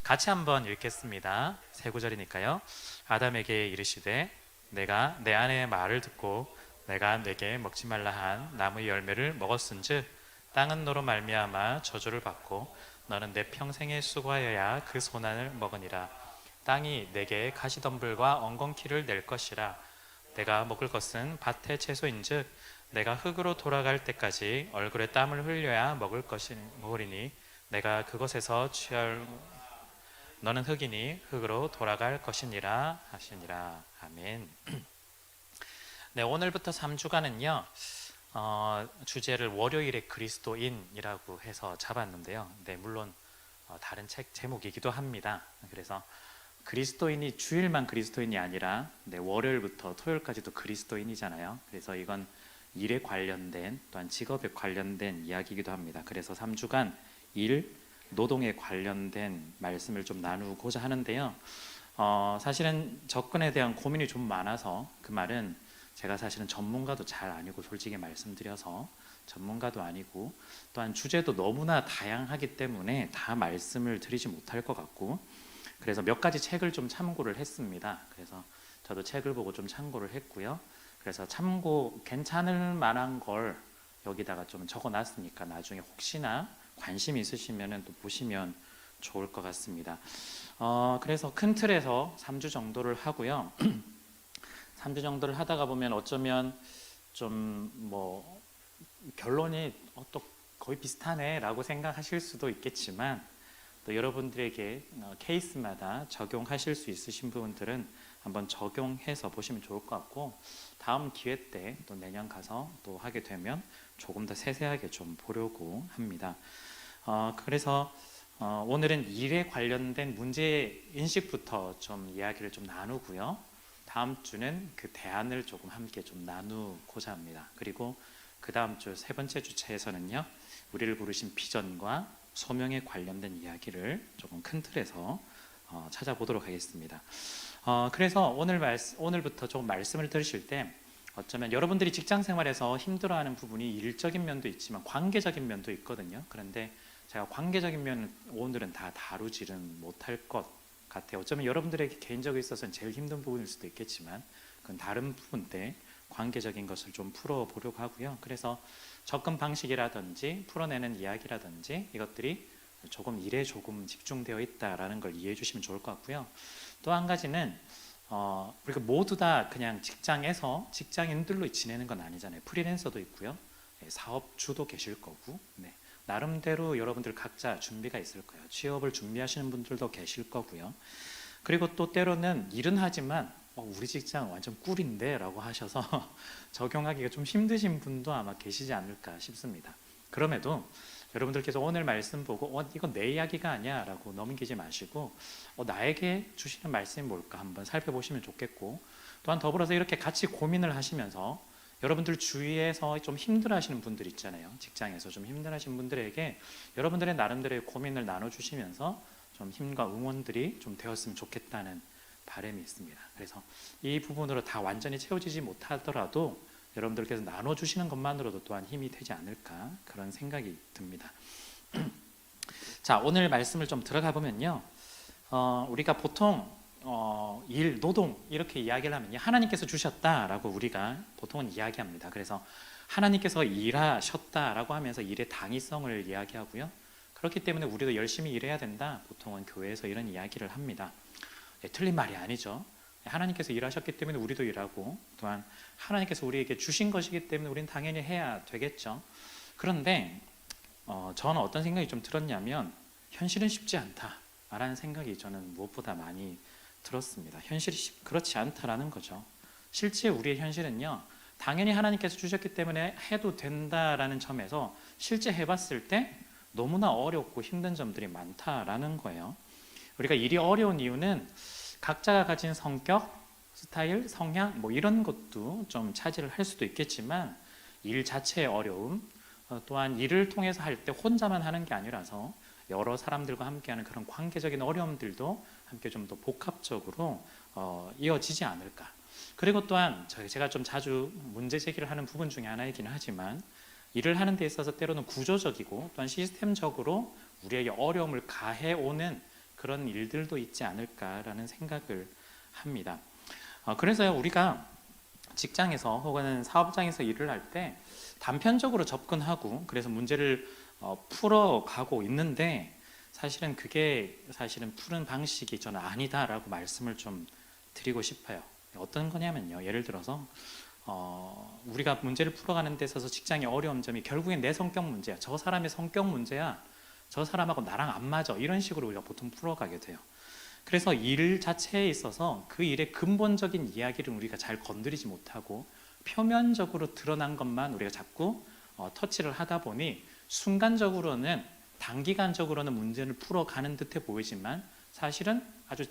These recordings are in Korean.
같이 한번 읽겠습니다. 세 구절이니까요. 아담에게 이르시되 내가 내 아내의 말을 듣고 내가 내게 먹지 말라 한 나무의 열매를 먹었은즉 땅은 너로 말미암아 저주를 받고 너는 내 평생에 수고하여야 그 소난을 먹으니라. 땅이 내게 가시덤불과 엉겅퀴를 낼 것이라. 내가 먹을 것은 밭의 채소인즉 내가 흙으로 돌아갈 때까지 얼굴에 땀을 흘려야 먹으리니 내가 그것에서 취할 너는 흙이니 흙으로 돌아갈 것이니라 하시니라. 아멘. 네, 오늘부터 3주간은요 주제를 월요일의 그리스도인이라고 해서 잡았는데요. 네, 물론 다른 책 제목이기도 합니다. 그래서 그리스도인이 주일만 그리스도인이 아니라 월요일부터 토요일까지도 그리스도인이잖아요. 그래서 이건 일에 관련된 또한 직업에 관련된 이야기이기도 합니다. 그래서 3주간 일, 노동에 관련된 말씀을 좀 나누고자 하는데요. 사실은 접근에 대한 고민이 좀 많아서 그 말은 제가 사실은 전문가도 잘 아니고 솔직히 말씀드려서 전문가도 아니고 또한 주제도 너무나 다양하기 때문에 다 말씀을 드리지 못할 것 같고 그래서 몇 가지 책을 좀 참고를 했습니다. 그래서 저도 책을 보고 좀 참고를 했고요. 그래서 참고 괜찮을 만한 걸 여기다가 좀 적어놨으니까 나중에 혹시나 관심 있으시면 또 보시면 좋을 것 같습니다. 그래서 큰 틀에서 3주 정도를 하고요. 3주 정도를 하다가 보면 어쩌면 좀 뭐 결론이 또 거의 비슷하네 라고 생각하실 수도 있겠지만 또 여러분들에게 케이스마다 적용하실 수 있으신 부분들은 한번 적용해서 보시면 좋을 것 같고 다음 기회 때 또 내년 가서 또 하게 되면 조금 더 세세하게 좀 보려고 합니다. 그래서 오늘은 일에 관련된 문제 인식부터 좀 이야기를 좀 나누고요. 다음 주는 그 대안을 조금 함께 좀 나누고자 합니다. 그리고 그 다음 주 세 번째 주차에서는요, 우리를 부르신 비전과 소명에 관련된 이야기를 조금 큰 틀에서 찾아보도록 하겠습니다. 그래서 오늘부터 좀 말씀을 들으실 때 어쩌면 여러분들이 직장 생활에서 힘들어하는 부분이 일적인 면도 있지만 관계적인 면도 있거든요. 그런데 제가 관계적인 면을 오늘은 다 다루지는 못할 것 같아요. 어쩌면 여러분들에게 개인적으로 있어서는 제일 힘든 부분일 수도 있겠지만 그건 다른 부분 때 관계적인 것을 좀 풀어보려고 하고요. 그래서 접근 방식이라든지 풀어내는 이야기라든지 이것들이 조금 일에 조금 집중되어 있다라는 걸 이해해 주시면 좋을 것 같고요. 또 한 가지는 우리가 모두 다 그냥 직장에서 직장인들로 지내는 건 아니잖아요. 프리랜서도 있고요. 사업주도 계실 거고 나름대로 여러분들 각자 준비가 있을 거예요. 취업을 준비하시는 분들도 계실 거고요. 그리고 또 때로는 일은 하지만 우리 직장 완전 꿀인데 라고 하셔서 적용하기가 좀 힘드신 분도 아마 계시지 않을까 싶습니다. 그럼에도 여러분들께서 오늘 말씀 보고 이건 내 이야기가 아니야 라고 넘기지 마시고 나에게 주시는 말씀이 뭘까 한번 살펴보시면 좋겠고 또한 더불어서 이렇게 같이 고민을 하시면서 여러분들 주위에서 좀 힘들어하시는 분들 있잖아요. 직장에서 좀 힘들어하시는 분들에게 여러분들의 나름대로의 고민을 나눠주시면서 좀 힘과 응원들이 좀 되었으면 좋겠다는 바람이 있습니다. 그래서 이 부분으로 다 완전히 채워지지 못하더라도 여러분들께서 나눠주시는 것만으로도 또한 힘이 되지 않을까 그런 생각이 듭니다. 자, 오늘 말씀을 좀 들어가 보면요. 우리가 보통 일, 노동 이렇게 이야기를 하면요. 하나님께서 주셨다라고 우리가 보통은 이야기합니다. 그래서 하나님께서 일하셨다라고 하면서 일의 당위성을 이야기하고요. 그렇기 때문에 우리도 열심히 일해야 된다. 보통은 교회에서 이런 이야기를 합니다. 틀린 말이 아니죠. 하나님께서 일하셨기 때문에 우리도 일하고 또한 하나님께서 우리에게 주신 것이기 때문에 우리는 당연히 해야 되겠죠. 그런데 저는 어떤 생각이 좀 들었냐면 현실은 쉽지 않다라는 생각이 저는 무엇보다 많이 들었습니다. 현실이 그렇지 않다라는 거죠. 실제 우리의 현실은요, 당연히 하나님께서 주셨기 때문에 해도 된다라는 점에서 실제 해봤을 때 너무나 어렵고 힘든 점들이 많다라는 거예요. 우리가 일이 어려운 이유는 각자가 가진 성격, 스타일, 성향 이런 것도 좀 차지를 할 수도 있겠지만 일 자체의 어려움, 또한 일을 통해서 할 때 혼자만 하는 게 아니라서 여러 사람들과 함께하는 그런 관계적인 어려움들도 함께 좀 더 복합적으로 이어지지 않을까. 그리고 또한 제가 좀 자주 문제 제기를 하는 부분 중에 하나이긴 하지만 일을 하는 데 있어서 때로는 구조적이고 또한 시스템적으로 우리에게 어려움을 가해오는 그런 일들도 있지 않을까라는 생각을 합니다. 그래서 우리가 직장에서 혹은 사업장에서 일을 할 때 단편적으로 접근하고 그래서 문제를 풀어가고 있는데 사실은 그게 푸는 방식이 저는 아니다라고 말씀을 좀 드리고 싶어요. 어떤 거냐면요. 예를 들어서 우리가 문제를 풀어가는 데 있어서 직장의 어려운 점이 결국엔 내 성격 문제야. 저 사람의 성격 문제야. 저 사람하고 나랑 안 맞아. 이런 식으로 우리가 보통 풀어가게 돼요. 그래서 일 자체에 있어서 그 일의 근본적인 이야기를 우리가 잘 건드리지 못하고 표면적으로 드러난 것만 우리가 자꾸 터치를 하다 보니 순간적으로는 단기간적으로는 문제를 풀어가는 듯해 보이지만 사실은 아주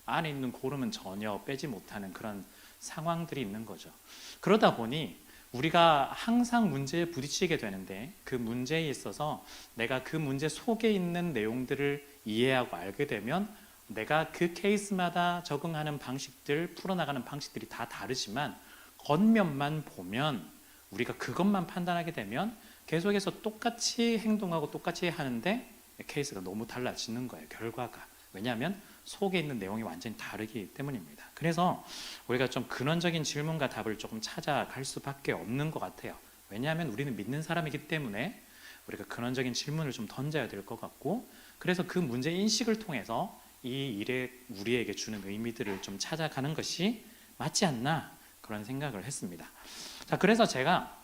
안에 있는 고름은 전혀 빼지 못하는 그런 상황들이 있는 거죠. 그러다 보니 우리가 항상 문제에 부딪히게 되는데 그 문제에 있어서 내가 그 문제 속에 있는 내용들을 이해하고 알게 되면 내가 그 케이스마다 적응하는 방식들, 풀어나가는 방식들이 다 다르지만 겉면만 보면 우리가 그것만 판단하게 되면 계속해서 똑같이 행동하고 똑같이 하는데 케이스가 너무 달라지는 거예요. 결과가. 왜냐하면 속에 있는 내용이 완전히 다르기 때문입니다. 그래서 우리가 좀 근원적인 질문과 답을 조금 찾아갈 수밖에 없는 것 같아요. 왜냐하면 우리는 믿는 사람이기 때문에 우리가 근원적인 질문을 좀 던져야 될 것 같고 그래서 그 문제 인식을 통해서 이 일에 우리에게 주는 의미들을 좀 찾아가는 것이 맞지 않나 그런 생각을 했습니다. 자, 그래서 제가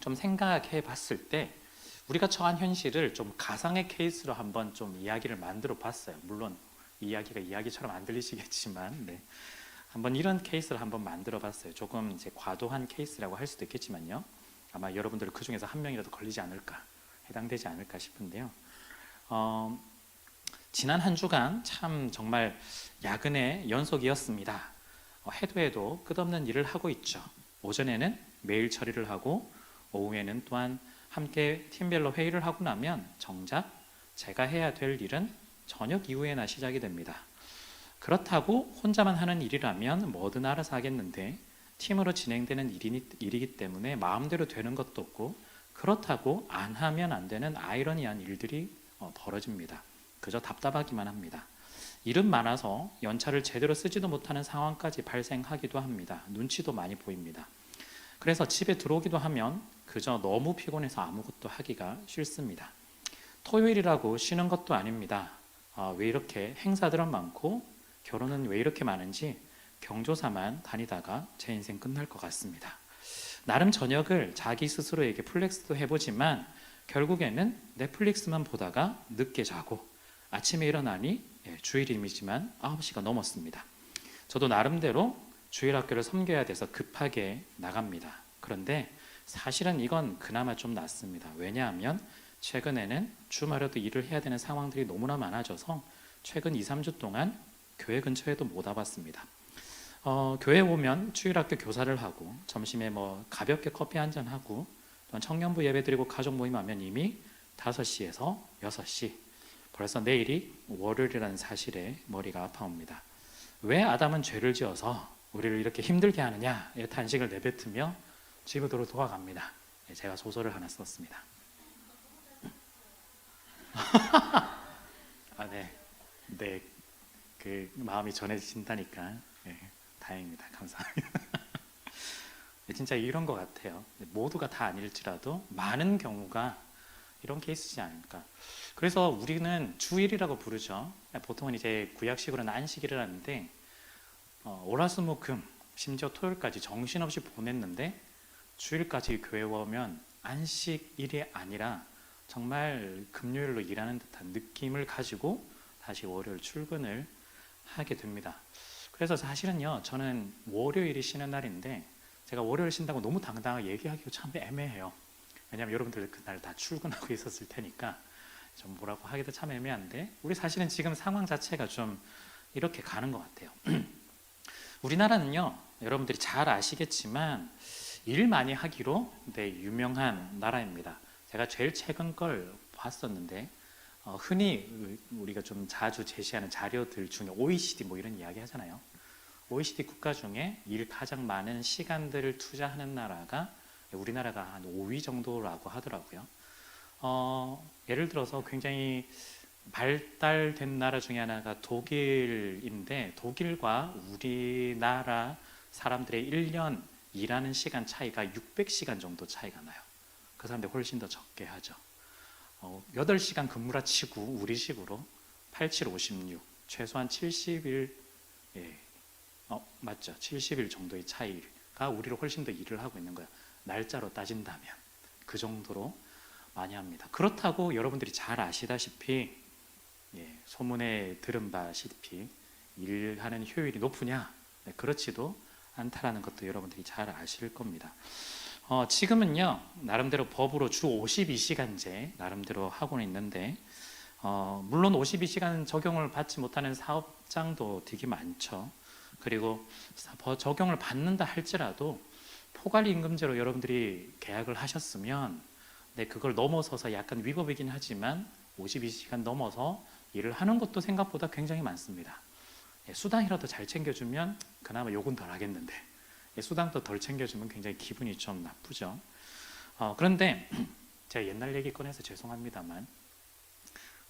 좀 생각해 봤을 때 우리가 처한 현실을 좀 가상의 케이스로 한번 좀 이야기를 만들어 봤어요. 물론 이야기가 이야기처럼 안 들리시겠지만 네. 한번 이런 케이스를 한번 만들어 봤어요. 조금 이제 과도한 케이스라고 할 수도 있겠지만요. 아마 여러분들 그 중에서 한 명이라도 걸리지 않을까, 해당되지 않을까 싶은데요. 지난 한 주간 참 정말 야근의 연속이었습니다. 해도 끝없는 일을 하고 있죠. 오전에는 메일 처리를 하고 오후에는 또한 함께 팀별로 회의를 하고 나면 정작 제가 해야 될 일은 저녁 이후에나 시작이 됩니다. 그렇다고 혼자만 하는 일이라면 뭐든 알아서 하겠는데 팀으로 진행되는 일이기 때문에 마음대로 되는 것도 없고 그렇다고 안 하면 안 되는 아이러니한 일들이 벌어집니다. 그저 답답하기만 합니다. 일은 많아서 연차를 제대로 쓰지도 못하는 상황까지 발생하기도 합니다. 눈치도 많이 보입니다. 그래서 집에 들어오기도 하면 그저 너무 피곤해서 아무것도 하기가 싫습니다. 토요일이라고 쉬는 것도 아닙니다. 왜 이렇게 행사들은 많고 결혼은 왜 이렇게 많은지 경조사만 다니다가 제 인생 끝날 것 같습니다. 나름 저녁을 자기 스스로에게 플렉스도 해보지만 결국에는 넷플릭스만 보다가 늦게 자고 아침에 일어나니 주일임이지만 9시가 넘었습니다. 저도 나름대로 주일학교를 섬겨야 돼서 급하게 나갑니다. 그런데 사실은 이건 그나마 좀 낫습니다. 왜냐하면 최근에는 주말에도 일을 해야 되는 상황들이 너무나 많아져서 최근 2, 3주 동안 교회 근처에도 못 와봤습니다. 교회 오면 주일학교 교사를 하고 점심에 가볍게 커피 한잔 하고 또한 청년부 예배 드리고 가족 모임하면 이미 5시에서 6시 벌써 내일이 월요일이라는 사실에 머리가 아파옵니다. 왜 아담은 죄를 지어서 우리를 이렇게 힘들게 하느냐의 탄식을 내뱉으며 집으로 돌아갑니다. 제가 소설을 하나 썼습니다. 네, 그 마음이 전해진다니까 다행입니다. 감사합니다. 진짜 이런 것 같아요. 모두가 다 아닐지라도 많은 경우가 이런 케이스지 않을까. 그래서 우리는 주일이라고 부르죠. 보통은 이제 구약식으로는 안식일을 하는데 월화수목금 심지어 토요일까지 정신없이 보냈는데 주일까지 교회 오면 안식일이 아니라 정말 금요일로 일하는 듯한 느낌을 가지고 다시 월요일 출근을 하게 됩니다. 그래서 사실은요, 저는 월요일이 쉬는 날인데 제가 월요일 쉰다고 너무 당당하게 얘기하기가 참 애매해요. 왜냐하면 여러분들 그날 다 출근하고 있었을 테니까 좀 뭐라고 하기도 참 애매한데 우리 사실은 지금 상황 자체가 좀 이렇게 가는 것 같아요. 우리나라는요, 여러분들이 잘 아시겠지만 일 많이 하기로 유명한 나라입니다. 제가 제일 최근 걸 봤었는데 흔히 우리가 좀 자주 제시하는 자료들 중에 OECD 이런 이야기 하잖아요. OECD 국가 중에 일 가장 많은 시간들을 투자하는 나라가 우리나라가 한 5위 정도라고 하더라고요. 예를 들어서 굉장히 발달된 나라 중에 하나가 독일인데 독일과 우리나라 사람들의 1년 일하는 시간 차이가 600시간 정도 차이가 나요. 그 사람들이 훨씬 더 적게 하죠. 8시간 근무라 치고 우리식으로 87, 56 최소한 70일 예, 맞죠. 70일 정도의 차이가 우리를 훨씬 더 일을 하고 있는 거예요. 날짜로 따진다면 그 정도로 많이 합니다. 그렇다고 여러분들이 잘 아시다시피 소문에 들은 바시피 일하는 효율이 높으냐? 네, 그렇지도 않다라는 것도 여러분들이 잘 아실 겁니다. 지금은요 나름대로 법으로 주 52시간제 나름대로 하고는 있는데 물론 52시간 적용을 받지 못하는 사업장도 되게 많죠. 그리고 적용을 받는다 할지라도 포괄임금제로 여러분들이 계약을 하셨으면 네, 그걸 넘어서서 약간 위법이긴 하지만 52시간 넘어서 일을 하는 것도 생각보다 굉장히 많습니다. 수당이라도 잘 챙겨주면 그나마 욕은 덜 하겠는데 수당도 덜 챙겨주면 굉장히 기분이 좀 나쁘죠. 그런데 제가 옛날 얘기 꺼내서 죄송합니다만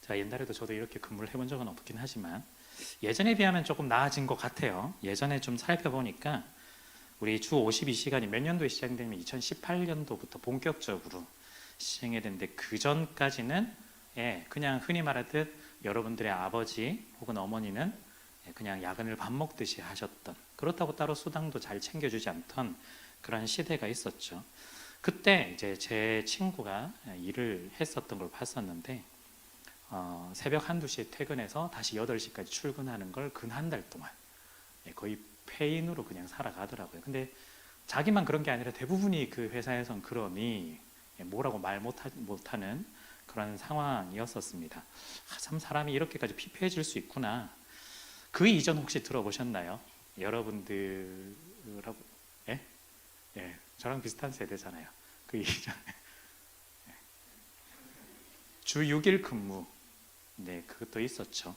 제가 옛날에도 저도 이렇게 근무를 해본 적은 없긴 하지만 예전에 비하면 조금 나아진 것 같아요. 예전에 좀 살펴보니까 우리 주 52시간이 몇 년도에 시작되면 2018년도부터 본격적으로 시행이 됐는데 그 전까지는 그냥 흔히 말하듯 여러분들의 아버지 혹은 어머니는 그냥 야근을 밥 먹듯이 하셨던, 그렇다고 따로 수당도 잘 챙겨주지 않던 그런 시대가 있었죠. 그때 이제 제 친구가 일을 했었던 걸 봤었는데 새벽 1~2시에 퇴근해서 다시 8시까지 출근하는 걸 근 한 달 동안 거의 폐인으로 그냥 살아가더라고요. 근데 자기만 그런 게 아니라 대부분이 그 회사에선 그러니 뭐라고 말 못하는 그런 상황이었었습니다. 참 사람이 이렇게까지 피폐해질 수 있구나. 그 이전 혹시 들어보셨나요? 여러분들하고 저랑 비슷한 세대잖아요. 그 이전 주 6일 근무 그것도 있었죠.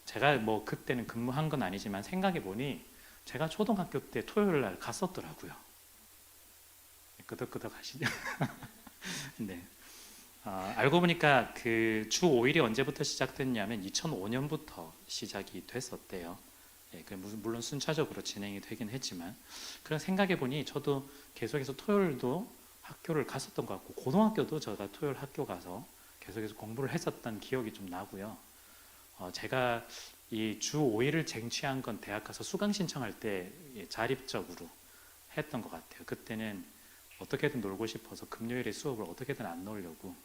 제가 뭐 그때는 근무한 건 아니지만 생각해 보니 제가 초등학교 때 토요일 날 갔었더라고요. 끄덕끄덕 하시죠? 네. 알고 보니까 그 주 5일이 언제부터 시작됐냐면 2005년부터 시작이 됐었대요. 물론 순차적으로 진행이 되긴 했지만 그런 생각해 보니 저도 계속해서 토요일도 학교를 갔었던 것 같고 고등학교도 제가 토요일 학교 가서 계속해서 공부를 했었던 기억이 좀 나고요. 제가 이 주 5일을 쟁취한 건 대학 가서 수강 신청할 때 자립적으로 했던 것 같아요. 그때는 어떻게든 놀고 싶어서 금요일에 수업을 어떻게든 안 놓으려고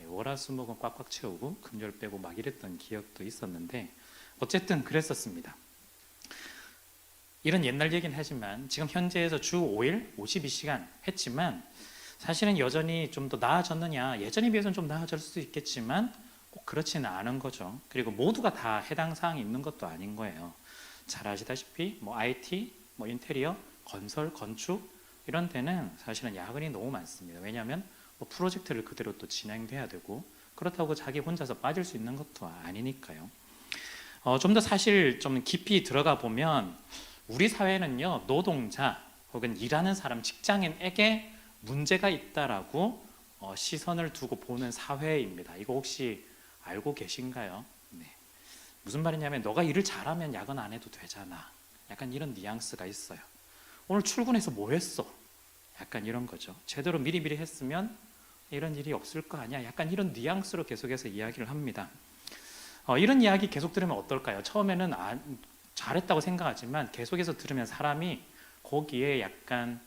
월화수목은 꽉꽉 채우고 금요일 빼고 막 이랬던 기억도 있었는데 어쨌든 그랬었습니다. 이런 옛날 얘기는 하지만 지금 현재에서 주 5일 52시간 했지만 사실은 여전히 좀 더 나아졌느냐, 예전에 비해서는 좀 나아질 수도 있겠지만 꼭 그렇지는 않은 거죠. 그리고 모두가 다 해당 사항이 있는 것도 아닌 거예요. 잘 아시다시피 뭐 IT, 뭐 인테리어, 건설, 건축 이런 데는 사실은 야근이 너무 많습니다. 왜냐하면 뭐 프로젝트를 그대로 또 진행돼야 되고 그렇다고 자기 혼자서 빠질 수 있는 것도 아니니까요. 좀 더 사실 좀 깊이 들어가 보면 우리 사회는요 노동자 혹은 일하는 사람 직장인에게 문제가 있다라고 시선을 두고 보는 사회입니다. 이거 혹시 알고 계신가요? 네. 무슨 말이냐면 너가 일을 잘하면 야근 안 해도 되잖아. 약간 이런 뉘앙스가 있어요. 오늘 출근해서 뭐 했어? 약간 이런 거죠. 제대로 미리미리 했으면 이런 일이 없을 거 아니야. 약간 이런 뉘앙스로 계속해서 이야기를 합니다. 이런 이야기 계속 들으면 어떨까요? 처음에는 잘했다고 생각하지만 계속해서 들으면 사람이 거기에 약간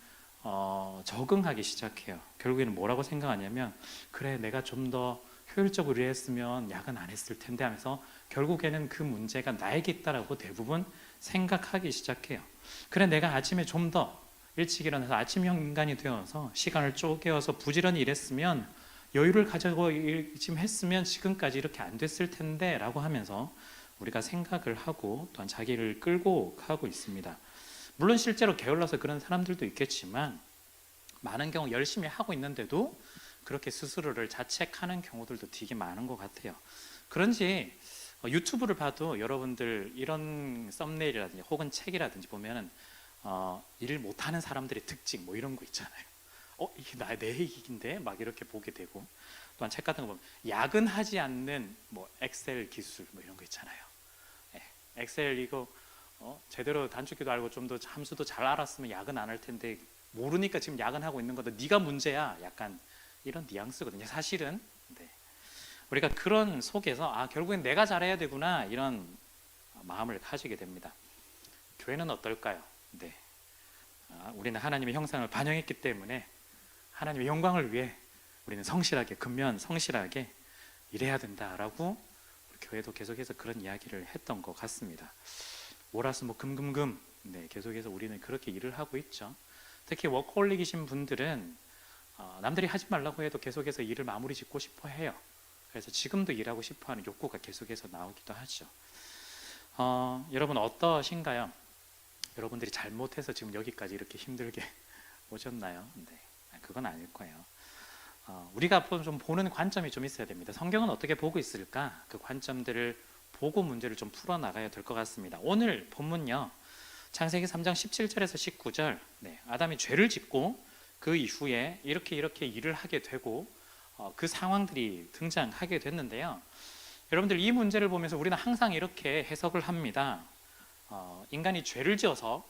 적응하기 시작해요. 결국에는 뭐라고 생각하냐면 그래 내가 좀 더 효율적으로 일했으면 야근 안 했을 텐데 하면서 결국에는 그 문제가 나에게 있다라고 대부분 생각하기 시작해요. 그래 내가 아침에 좀 더 일찍 일어나서 아침형 인간이 되어서 시간을 쪼개어서 부지런히 일했으면 여유를 가지고 지금 했으면 지금까지 이렇게 안 됐을 텐데 라고 하면서 우리가 생각을 하고 또한 자기를 끌고 가고 있습니다. 물론 실제로 게을러서 그런 사람들도 있겠지만 많은 경우 열심히 하고 있는데도 그렇게 스스로를 자책하는 경우들도 되게 많은 것 같아요. 그런지 유튜브를 봐도 여러분들 이런 썸네일이라든지 혹은 책이라든지 보면은 일을 못하는 사람들의 특징 뭐 이런 거 있잖아요. 이게 내 얘기인데 막 이렇게 보게 되고 또한 책 같은 거 보면 야근하지 않는 뭐 엑셀 기술 뭐 이런 거 있잖아요. 예, 엑셀 이거 제대로 단축키도 알고 좀 더 함수도 잘 알았으면 야근 안 할 텐데 모르니까 지금 야근하고 있는 거다. 네가 문제야. 약간 이런 뉘앙스거든요. 사실은 네. 우리가 그런 속에서 결국엔 내가 잘해야 되구나 이런 마음을 가지게 됩니다. 교회는 어떨까요? 네. 우리는 하나님의 형상을 반영했기 때문에 하나님의 영광을 위해 우리는 성실하게 근면 성실하게 일해야 된다라고 교회도 계속해서 그런 이야기를 했던 것 같습니다. 월화수목 네, 계속해서 우리는 그렇게 일을 하고 있죠. 특히 워커홀릭이신 분들은 남들이 하지 말라고 해도 계속해서 일을 마무리 짓고 싶어 해요. 그래서 지금도 일하고 싶어하는 욕구가 계속해서 나오기도 하죠. 여러분 어떠신가요? 여러분들이 잘못해서 지금 여기까지 이렇게 힘들게 오셨나요? 네, 그건 아닐 거예요. 우리가 좀 보는 관점이 좀 있어야 됩니다. 성경은 어떻게 보고 있을까? 그 관점들을 보고 문제를 좀 풀어나가야 될 것 같습니다. 오늘 본문요, 창세기 3장 17절에서 19절, 네, 아담이 죄를 짓고 그 이후에 이렇게 일을 하게 되고 그 상황들이 등장하게 됐는데요. 여러분들 이 문제를 보면서 우리는 항상 이렇게 해석을 합니다. 인간이 죄를 지어서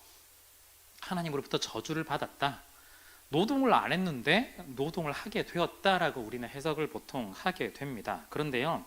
하나님으로부터 저주를 받았다. 노동을 안 했는데 노동을 하게 되었다라고 우리는 해석을 보통 하게 됩니다. 그런데요,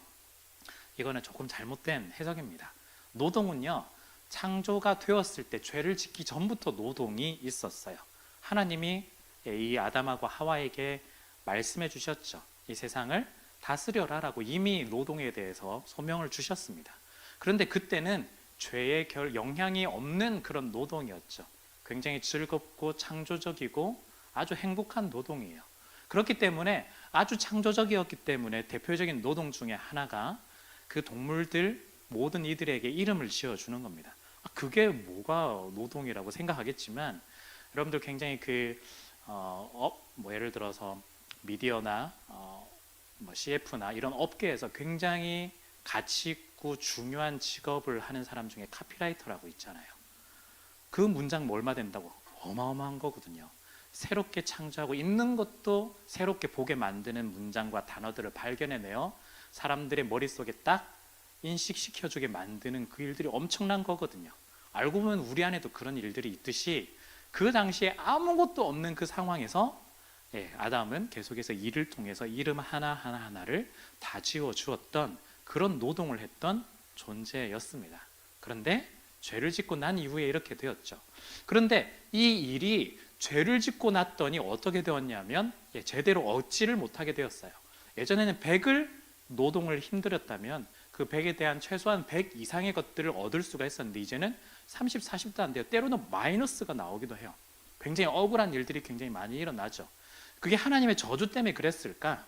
이거는 조금 잘못된 해석입니다. 노동은요, 창조가 되었을 때 죄를 짓기 전부터 노동이 있었어요. 하나님이 이 아담하고 하와에게 말씀해 주셨죠. 이 세상을 다스려라라고 이미 노동에 대해서 소명을 주셨습니다. 그런데 그때는 죄의 영향이 없는 그런 노동이었죠. 굉장히 즐겁고 창조적이고 아주 행복한 노동이에요. 그렇기 때문에 아주 창조적이었기 때문에 대표적인 노동 중에 하나가 그 동물들 모든 이들에게 이름을 지어주는 겁니다. 그게 뭐가 노동이라고 생각하겠지만 여러분들 굉장히 뭐 예를 들어서 미디어나 뭐 CF나 이런 업계에서 굉장히 가치 있고 중요한 직업을 하는 사람 중에 카피라이터라고 있잖아요. 그 문장 뭐 얼마 된다고? 어마어마한 거거든요. 새롭게 창조하고 있는 것도 새롭게 보게 만드는 문장과 단어들을 발견해내어 사람들의 머릿속에 딱 인식시켜주게 만드는 그 일들이 엄청난 거거든요. 알고 보면 우리 안에도 그런 일들이 있듯이 그 당시에 아무것도 없는 그 상황에서 아담은 계속해서 일을 통해서 이름 하나하나를 다 지어주었던 그런 노동을 했던 존재였습니다. 그런데 죄를 짓고 난 이후에 이렇게 되었죠. 그런데 이 일이 죄를 짓고 났더니 어떻게 되었냐면 제대로 얻지를 못하게 되었어요. 예전에는 100을 노동을 힘들었다면 그 100에 대한 최소한 100 이상의 것들을 얻을 수가 있었는데 이제는 30, 40도 안 돼요. 때로는 마이너스가 나오기도 해요. 굉장히 억울한 일들이 굉장히 많이 일어나죠. 그게 하나님의 저주 때문에 그랬을까?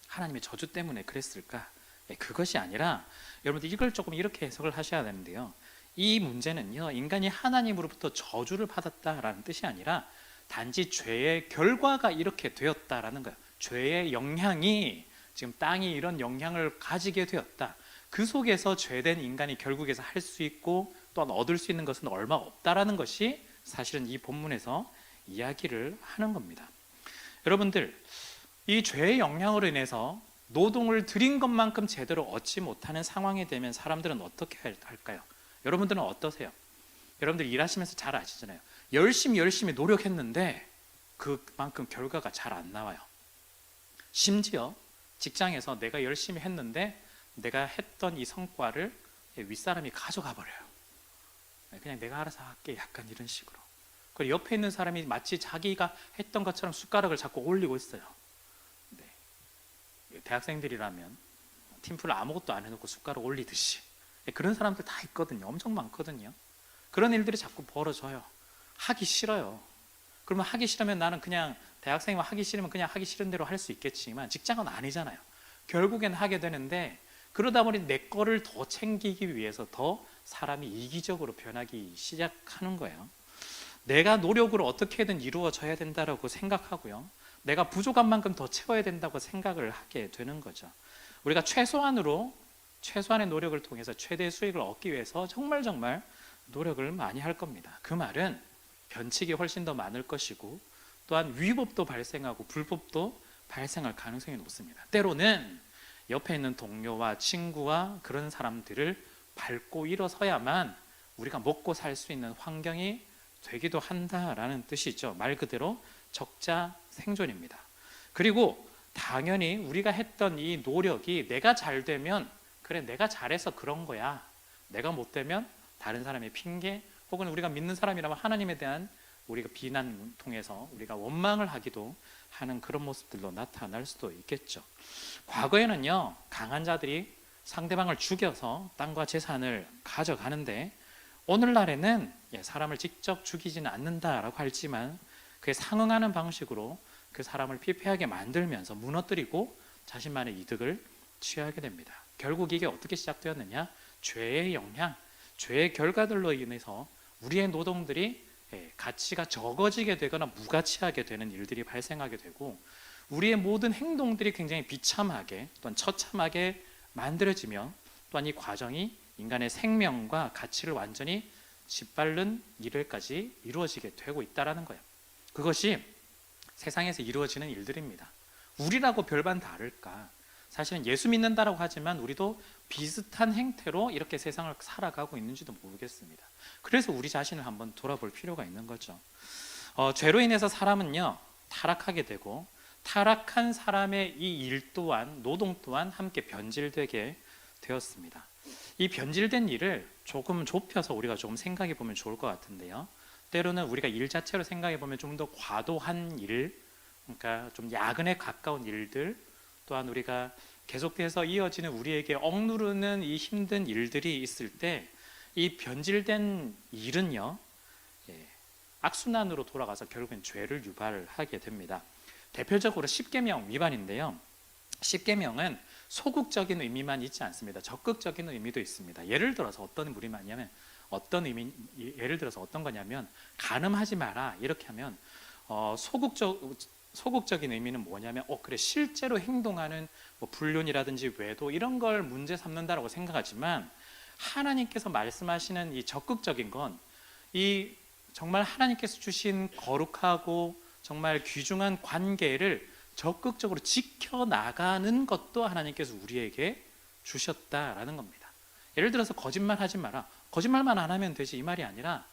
하나님의 저주 때문에 그랬을까? 그것이 아니라 여러분들 이걸 조금 이렇게 해석을 하셔야 되는데요. 이 문제는요, 인간이 하나님으로부터 저주를 받았다라는 뜻이 아니라 단지 죄의 결과가 이렇게 되었다라는 거예요. 죄의 영향이 지금 땅이 이런 영향을 가지게 되었다. 그 속에서 죄된 인간이 결국에서 할 수 있고 또한 얻을 수 있는 것은 얼마 없다라는 것이 사실은 이 본문에서 이야기를 하는 겁니다. 여러분들, 이 죄의 영향으로 인해서 노동을 들인 것만큼 제대로 얻지 못하는 상황이 되면 사람들은 어떻게 할까요? 여러분들은 어떠세요? 여러분들 일하시면서 잘 아시잖아요. 열심히 노력했는데 그만큼 결과가 잘 안 나와요. 심지어 직장에서 내가 열심히 했는데 내가 했던 이 성과를 윗사람이 가져가 버려요. 그냥 내가 알아서 할게, 약간 이런 식으로. 그리고 옆에 있는 사람이 마치 자기가 했던 것처럼 숟가락을 자꾸 올리고 있어요. 네. 대학생들이라면 팀플을 아무것도 안 해놓고 숟가락 올리듯이 그런 사람들 다 있거든요. 엄청 많거든요. 그런 일들이 자꾸 벌어져요. 하기 싫어요. 그러면 하기 싫으면 나는 그냥 대학생이면 하기 싫으면 그냥 하기 싫은 대로 할 수 있겠지만 직장은 아니잖아요. 결국엔 하게 되는데 그러다 보니 내 거를 더 챙기기 위해서 더 사람이 이기적으로 변하기 시작하는 거예요. 내가 노력으로 어떻게든 이루어져야 된다고 생각하고요. 내가 부족한 만큼 더 채워야 된다고 생각을 하게 되는 거죠. 우리가 최소한의 노력을 통해서 최대 수익을 얻기 위해서 정말 노력을 많이 할 겁니다. 그 말은 변칙이 훨씬 더 많을 것이고 또한 위법도 발생하고 불법도 발생할 가능성이 높습니다. 때로는 옆에 있는 동료와 친구와 그런 사람들을 밟고 일어서야만 우리가 먹고 살 수 있는 환경이 되기도 한다라는 뜻이죠. 말 그대로 적자 생존입니다. 그리고 당연히 우리가 했던 이 노력이 내가 잘 되면 그래 내가 잘해서 그런 거야, 내가 못 되면 다른 사람의 핑계 혹은 우리가 믿는 사람이라면 하나님에 대한 우리가 비난 통해서 우리가 원망을 하기도 하는 그런 모습들로 나타날 수도 있겠죠. 과거에는요, 강한 자들이 상대방을 죽여서 땅과 재산을 가져가는데 오늘날에는 사람을 직접 죽이지는 않는다라고 하지만 그에 상응하는 방식으로 그 사람을 피폐하게 만들면서 무너뜨리고 자신만의 이득을 취하게 됩니다. 결국 이게 어떻게 시작되었느냐? 죄의 영향, 죄의 결과들로 인해서 우리의 노동들이 가치가 적어지게 되거나 무가치하게 되는 일들이 발생하게 되고 우리의 모든 행동들이 굉장히 비참하게 또한 처참하게 만들어지며 또한 이 과정이 인간의 생명과 가치를 완전히 짓밟는 일까지 이루어지게 되고 있다는 거예요. 그것이 세상에서 이루어지는 일들입니다. 우리라고 별반 다를까? 사실은 예수 믿는다라고 하지만 우리도 비슷한 행태로 이렇게 세상을 살아가고 있는지도 모르겠습니다. 그래서 우리 자신을 한번 돌아볼 필요가 있는 거죠. 죄로 인해서 사람은요 타락하게 되고 타락한 사람의 이 일 또한 노동 또한 함께 변질되게 되었습니다. 이 변질된 일을 조금 좁혀서 우리가 조금 생각해 보면 좋을 것 같은데요. 때로는 우리가 일 자체로 생각해 보면 좀 더 과도한 일, 그러니까 좀 야근에 가까운 일들, 또한 우리가 계속해서 이어지는 우리에게 억누르는 이 힘든 일들이 있을 때 이 변질된 일은요 악순환으로 돌아가서 결국엔 죄를 유발하게 됩니다. 대표적으로 십계명 위반인데요. 십계명은 소극적인 의미만 있지 않습니다. 적극적인 의미도 있습니다. 예를 들어서 어떤 의미냐면 예를 들어서 어떤 거냐면 간음하지 마라 이렇게 하면 소극적인 의미는 뭐냐면 그래 실제로 행동하는 불륜이라든지 외도 이런 걸 문제 삼는다라고 생각하지만 하나님께서 말씀하시는 이 적극적인 건 이 정말 하나님께서 주신 거룩하고 정말 귀중한 관계를 적극적으로 지켜나가는 것도 하나님께서 우리에게 주셨다라는 겁니다. 예를 들어서 거짓말하지 마라. 거짓말만 안 하면 되지 이 말이 아니라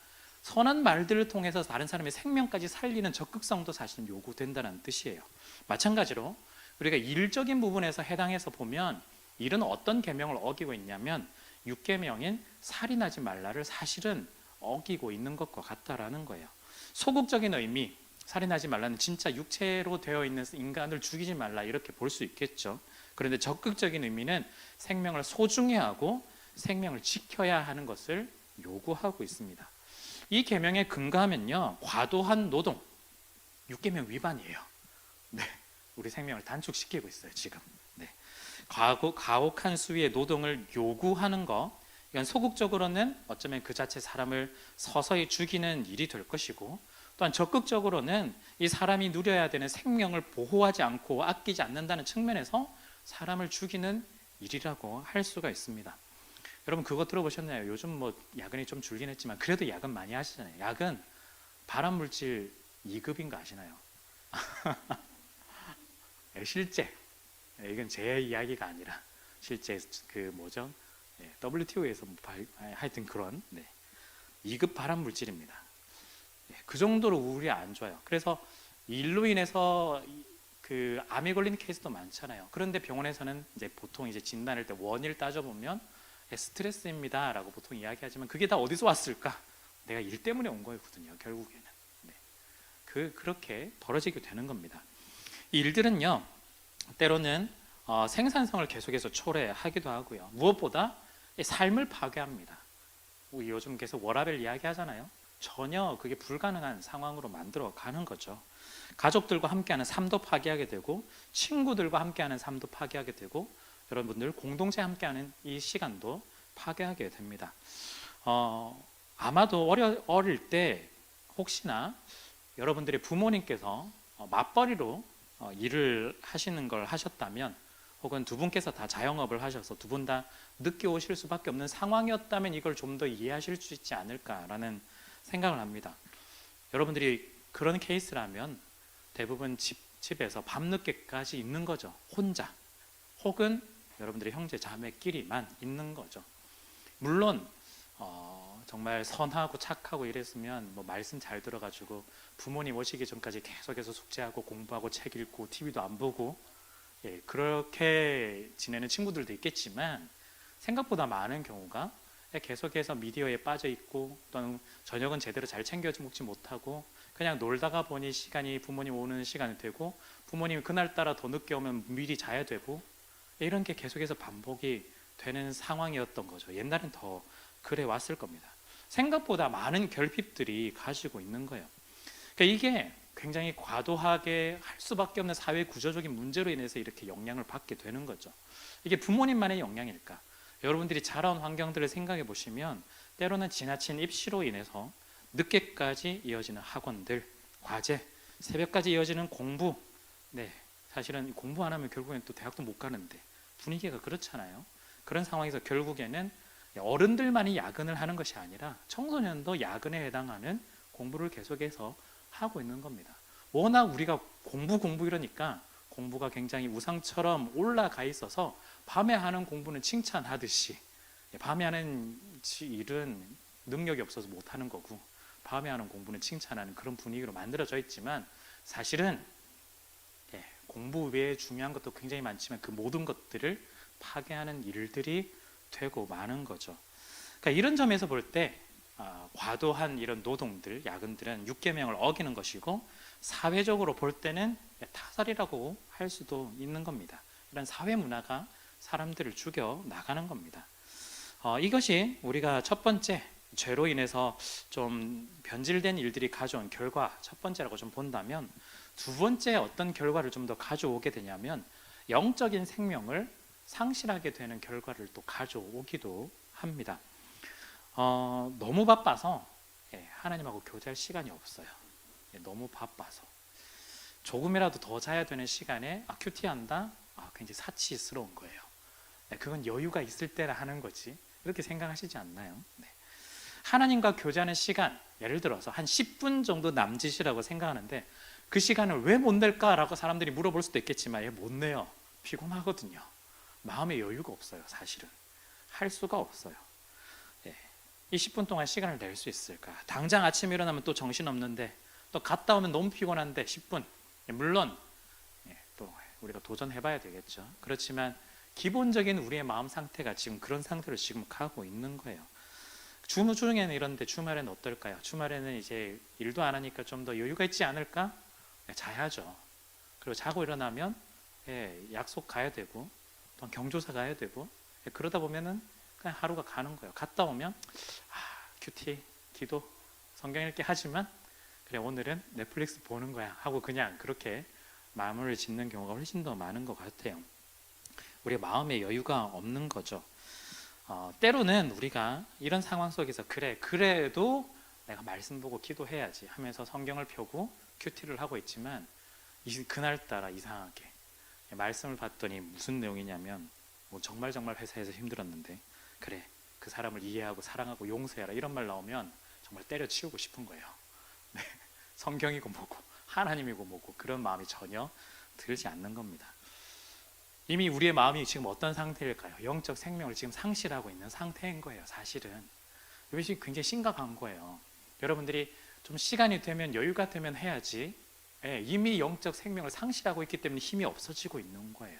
선한 말들을 통해서 다른 사람의 생명까지 살리는 적극성도 사실 요구된다는 뜻이에요. 마찬가지로 우리가 일적인 부분에서 해당해서 보면 일은 어떤 계명을 어기고 있냐면 6계명인 살인하지 말라를 사실은 어기고 있는 것과 같다라는 거예요. 소극적인 의미, 살인하지 말라는 진짜 육체로 되어 있는 인간을 죽이지 말라 이렇게 볼 수 있겠죠. 그런데 적극적인 의미는 생명을 소중히 하고 생명을 지켜야 하는 것을 요구하고 있습니다. 이 계명에 근거하면요 과도한 노동 6계명 위반이에요. 네, 우리 생명을 단축시키고 있어요 지금. 네, 가혹한 수위의 노동을 요구하는 거 이건 소극적으로는 어쩌면 그 자체 사람을 서서히 죽이는 일이 될 것이고 또한 적극적으로는 이 사람이 누려야 되는 생명을 보호하지 않고 아끼지 않는다는 측면에서 사람을 죽이는 일이라고 할 수가 있습니다. 여러분 그거 들어보셨나요? 요즘 야근이 좀 줄긴 했지만 그래도 야근 많이 하시잖아요. 야근 발암물질 2급인 거 아시나요? 실제 이건 제 이야기가 아니라 실제 WTO에서 하여튼 그런 2급 발암물질입니다. 그 정도로 우울이 안 좋아요. 그래서 일로 인해서 그 암에 걸리는 케이스도 많잖아요. 그런데 병원에서는 이제 보통 이제 진단할 때 원인을 따져보면 스트레스입니다라고 보통 이야기하지만 그게 다 어디서 왔을까? 내가 일 때문에 온 거거든요. 결국에는 그렇게 벌어지게 되는 겁니다. 이 일들은요 때로는 생산성을 계속해서 초래하기도 하고요. 무엇보다 삶을 파괴합니다. 우리 요즘 계속 워라밸 이야기하잖아요. 전혀 그게 불가능한 상황으로 만들어 가는 거죠. 가족들과 함께하는 삶도 파괴하게 되고 친구들과 함께하는 삶도 파괴하게 되고 여러분들 공동체 함께하는 이 시간도 파괴하게 됩니다. 아마도 어릴 때 혹시나 여러분들의 부모님께서 맞벌이로 일을 하시는 걸 하셨다면 혹은 두 분께서 다 자영업을 하셔서 두 분 다 늦게 오실 수밖에 없는 상황이었다면 이걸 좀 더 이해하실 수 있지 않을까라는 생각을 합니다. 여러분들이 그런 케이스라면 대부분 집에서 밤늦게까지 있는 거죠. 혼자. 혹은 여러분들의 형제 자매끼리만 있는 거죠. 물론 정말 선하고 착하고 이랬으면 뭐 말씀 잘 들어가지고 부모님 오시기 전까지 계속해서 숙제하고 공부하고 책 읽고 TV도 안 보고 그렇게 지내는 친구들도 있겠지만, 생각보다 많은 경우가 계속해서 미디어에 빠져 있고 또는 저녁은 제대로 잘 챙겨 먹지 못하고 그냥 놀다가 보니 시간이 부모님 오는 시간이 되고 부모님이 그날따라 더 늦게 오면 미리 자야 되고, 이런 게 계속해서 반복이 되는 상황이었던 거죠. 옛날엔 더 그래 왔을 겁니다. 생각보다 많은 결핍들이 가지고 있는 거예요. 그러니까 이게 굉장히 과도하게 할 수밖에 없는 사회 구조적인 문제로 인해서 이렇게 영향을 받게 되는 거죠. 이게 부모님만의 영향일까? 여러분들이 자라온 환경들을 생각해 보시면 때로는 지나친 입시로 인해서 늦게까지 이어지는 학원들, 과제, 새벽까지 이어지는 공부. 네, 사실은 공부 안 하면 결국엔 또 대학도 못 가는데 분위기가 그렇잖아요. 그런 상황에서 결국에는 어른들만이 야근을 하는 것이 아니라 청소년도 야근에 해당하는 공부를 계속해서 하고 있는 겁니다. 워낙 우리가 공부 이러니까 공부가 굉장히 우상처럼 올라가 있어서 밤에 하는 공부는 칭찬하듯이, 밤에 하는 일은 능력이 없어서 못하는 거고 밤에 하는 공부는 칭찬하는 그런 분위기로 만들어져 있지만, 사실은 공부 외에 중요한 것도 굉장히 많지만 그 모든 것들을 파괴하는 일들이 되고 마는 거죠. 그러니까 이런 점에서 볼 때 과도한 이런 노동들, 야근들은 육계명을 어기는 것이고, 사회적으로 볼 때는 타살이라고 할 수도 있는 겁니다. 이런 사회 문화가 사람들을 죽여 나가는 겁니다. 이것이 우리가 첫 번째, 죄로 인해서 좀 변질된 일들이 가져온 결과 첫 번째라고 좀 본다면, 두 번째 어떤 결과를 좀 더 가져오게 되냐면 영적인 생명을 상실하게 되는 결과를 또 가져오기도 합니다. 너무 바빠서 하나님하고 교제할 시간이 없어요. 너무 바빠서 조금이라도 더 자야 되는 시간에 큐티한다? 굉장히 사치스러운 거예요. 그건 여유가 있을 때라 하는 거지, 이렇게 생각하시지 않나요? 네. 하나님과 교제하는 시간, 예를 들어서 한 10분 정도 남짓이라고 생각하는데 그 시간을 왜 못 낼까라고 사람들이 물어볼 수도 있겠지만 못 내요. 피곤하거든요. 마음의 여유가 없어요. 사실은 할 수가 없어요. 이 10분 동안 시간을 낼 수 있을까? 당장 아침에 일어나면 또 정신없는데, 또 갔다 오면 너무 피곤한데 10분, 물론 또 우리가 도전해봐야 되겠죠. 그렇지만 기본적인 우리의 마음 상태가 지금 그런 상태로 지금 가고 있는 거예요. 주중에는 이런데 주말에는 어떨까요? 주말에는 이제 일도 안 하니까 좀 더 여유가 있지 않을까? 자야죠. 그리고 자고 일어나면 약속 가야 되고 또 경조사 가야 되고, 그러다 보면은 그냥 하루가 가는 거예요. 갔다 오면 큐티, 기도, 성경 읽기 하지만 그래 오늘은 넷플릭스 보는 거야 하고 그냥 그렇게 마무리를 짓는 경우가 훨씬 더 많은 것 같아요. 우리 마음의 여유가 없는 거죠. 때로는 우리가 이런 상황 속에서 그래도 내가 말씀 보고 기도해야지 하면서 성경을 펴고 큐티를 하고 있지만, 그날따라 이상하게 말씀을 봤더니 무슨 내용이냐면 정말 회사에서 힘들었는데 그래 그 사람을 이해하고 사랑하고 용서해라 이런 말 나오면 정말 때려치우고 싶은 거예요. 네. 성경이고 뭐고 하나님이고 뭐고 그런 마음이 전혀 들지 않는 겁니다. 이미 우리의 마음이 지금 어떤 상태일까요? 영적 생명을 지금 상실하고 있는 상태인 거예요. 사실은 이것이 굉장히 심각한 거예요. 여러분들이 좀 시간이 되면 여유가 되면 해야지, 이미 영적 생명을 상실하고 있기 때문에 힘이 없어지고 있는 거예요.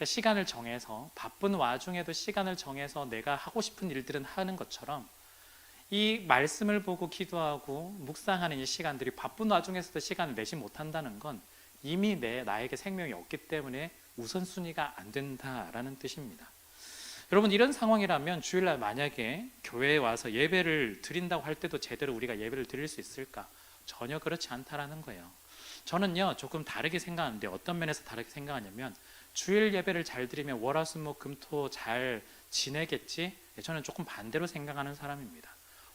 시간을 정해서, 바쁜 와중에도 시간을 정해서 내가 하고 싶은 일들은 하는 것처럼 이 말씀을 보고 기도하고 묵상하는 이 시간들이 바쁜 와중에서도 시간을 내지 못한다는 건 이미 나에게 생명이 없기 때문에 우선순위가 안 된다라는 뜻입니다. 여러분, 이런 상황이라면 주일날 만약에 교회에 와서 예배를 드린다고 할 때도 제대로 우리가 예배를 드릴 수 있을까? 전혀 그렇지 않다라는 거예요. 저는요 조금 다르게 생각하는데, 어떤 면에서 다르게 생각하냐면 주일 예배를 잘 드리면 월화수목금토 잘 지내겠지? 저는 조금 반대로 생각하는 사람입니다.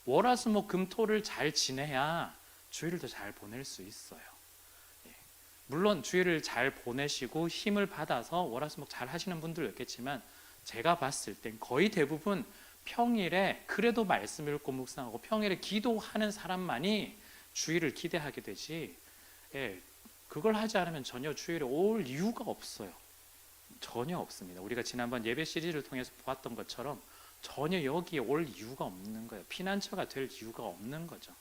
월화수목금토를 잘 지내야 주일도 잘 보낼 수 있어요. 물론 주일을 잘 보내시고 힘을 받아서 월화수목 잘 하시는 분들도 있겠지만, 제가 봤을 땐 거의 대부분 평일에 그래도 말씀 읽고 묵상하고 평일에 기도하는 사람만이 주일을 기대하게 되지, 그걸 하지 않으면 전혀 주일에 올 이유가 없어요. 전혀 없습니다. 우리가 지난번 예배 시리즈를 통해서 보았던 것처럼 전혀 여기에 올 이유가 없는 거예요. 피난처가 될 이유가 없는 거죠.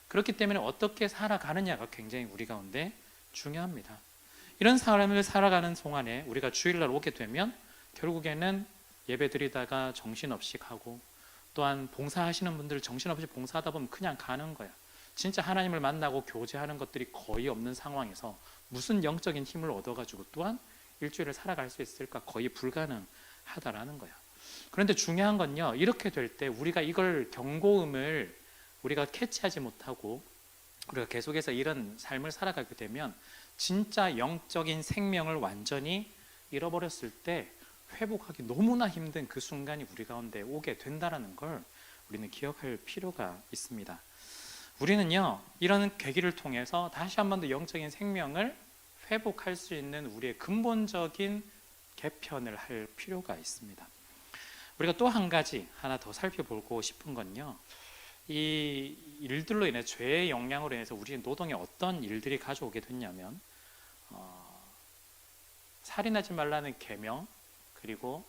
그렇기 때문에 어떻게 살아가느냐가 굉장히 우리 가운데 중요합니다. 이런 삶을 살아가는 동안에 우리가 주일날 오게 되면 결국에는 예배 드리다가 정신없이 가고, 또한 봉사하시는 분들 정신없이 봉사하다 보면 그냥 가는 거야. 진짜 하나님을 만나고 교제하는 것들이 거의 없는 상황에서 무슨 영적인 힘을 얻어가지고 또한 일주일을 살아갈 수 있을까? 거의 불가능하다라는 거야. 그런데 중요한 건요, 이렇게 될 때 우리가 이걸 경고음을 우리가 캐치하지 못하고 우리가 계속해서 이런 삶을 살아가게 되면 진짜 영적인 생명을 완전히 잃어버렸을 때 회복하기 너무나 힘든 그 순간이 우리 가운데 오게 된다는 걸 우리는 기억할 필요가 있습니다. 우리는요, 이런 계기를 통해서 다시 한 번 더 영적인 생명을 회복할 수 있는 우리의 근본적인 개편을 할 필요가 있습니다. 우리가 또 한 가지 하나 더 살펴보고 싶은 건요, 이 일들로 인해 죄의 영향으로 인해서 우리 노동에 어떤 일들이 가져오게 됐냐면 살인하지 말라는 계명, 그리고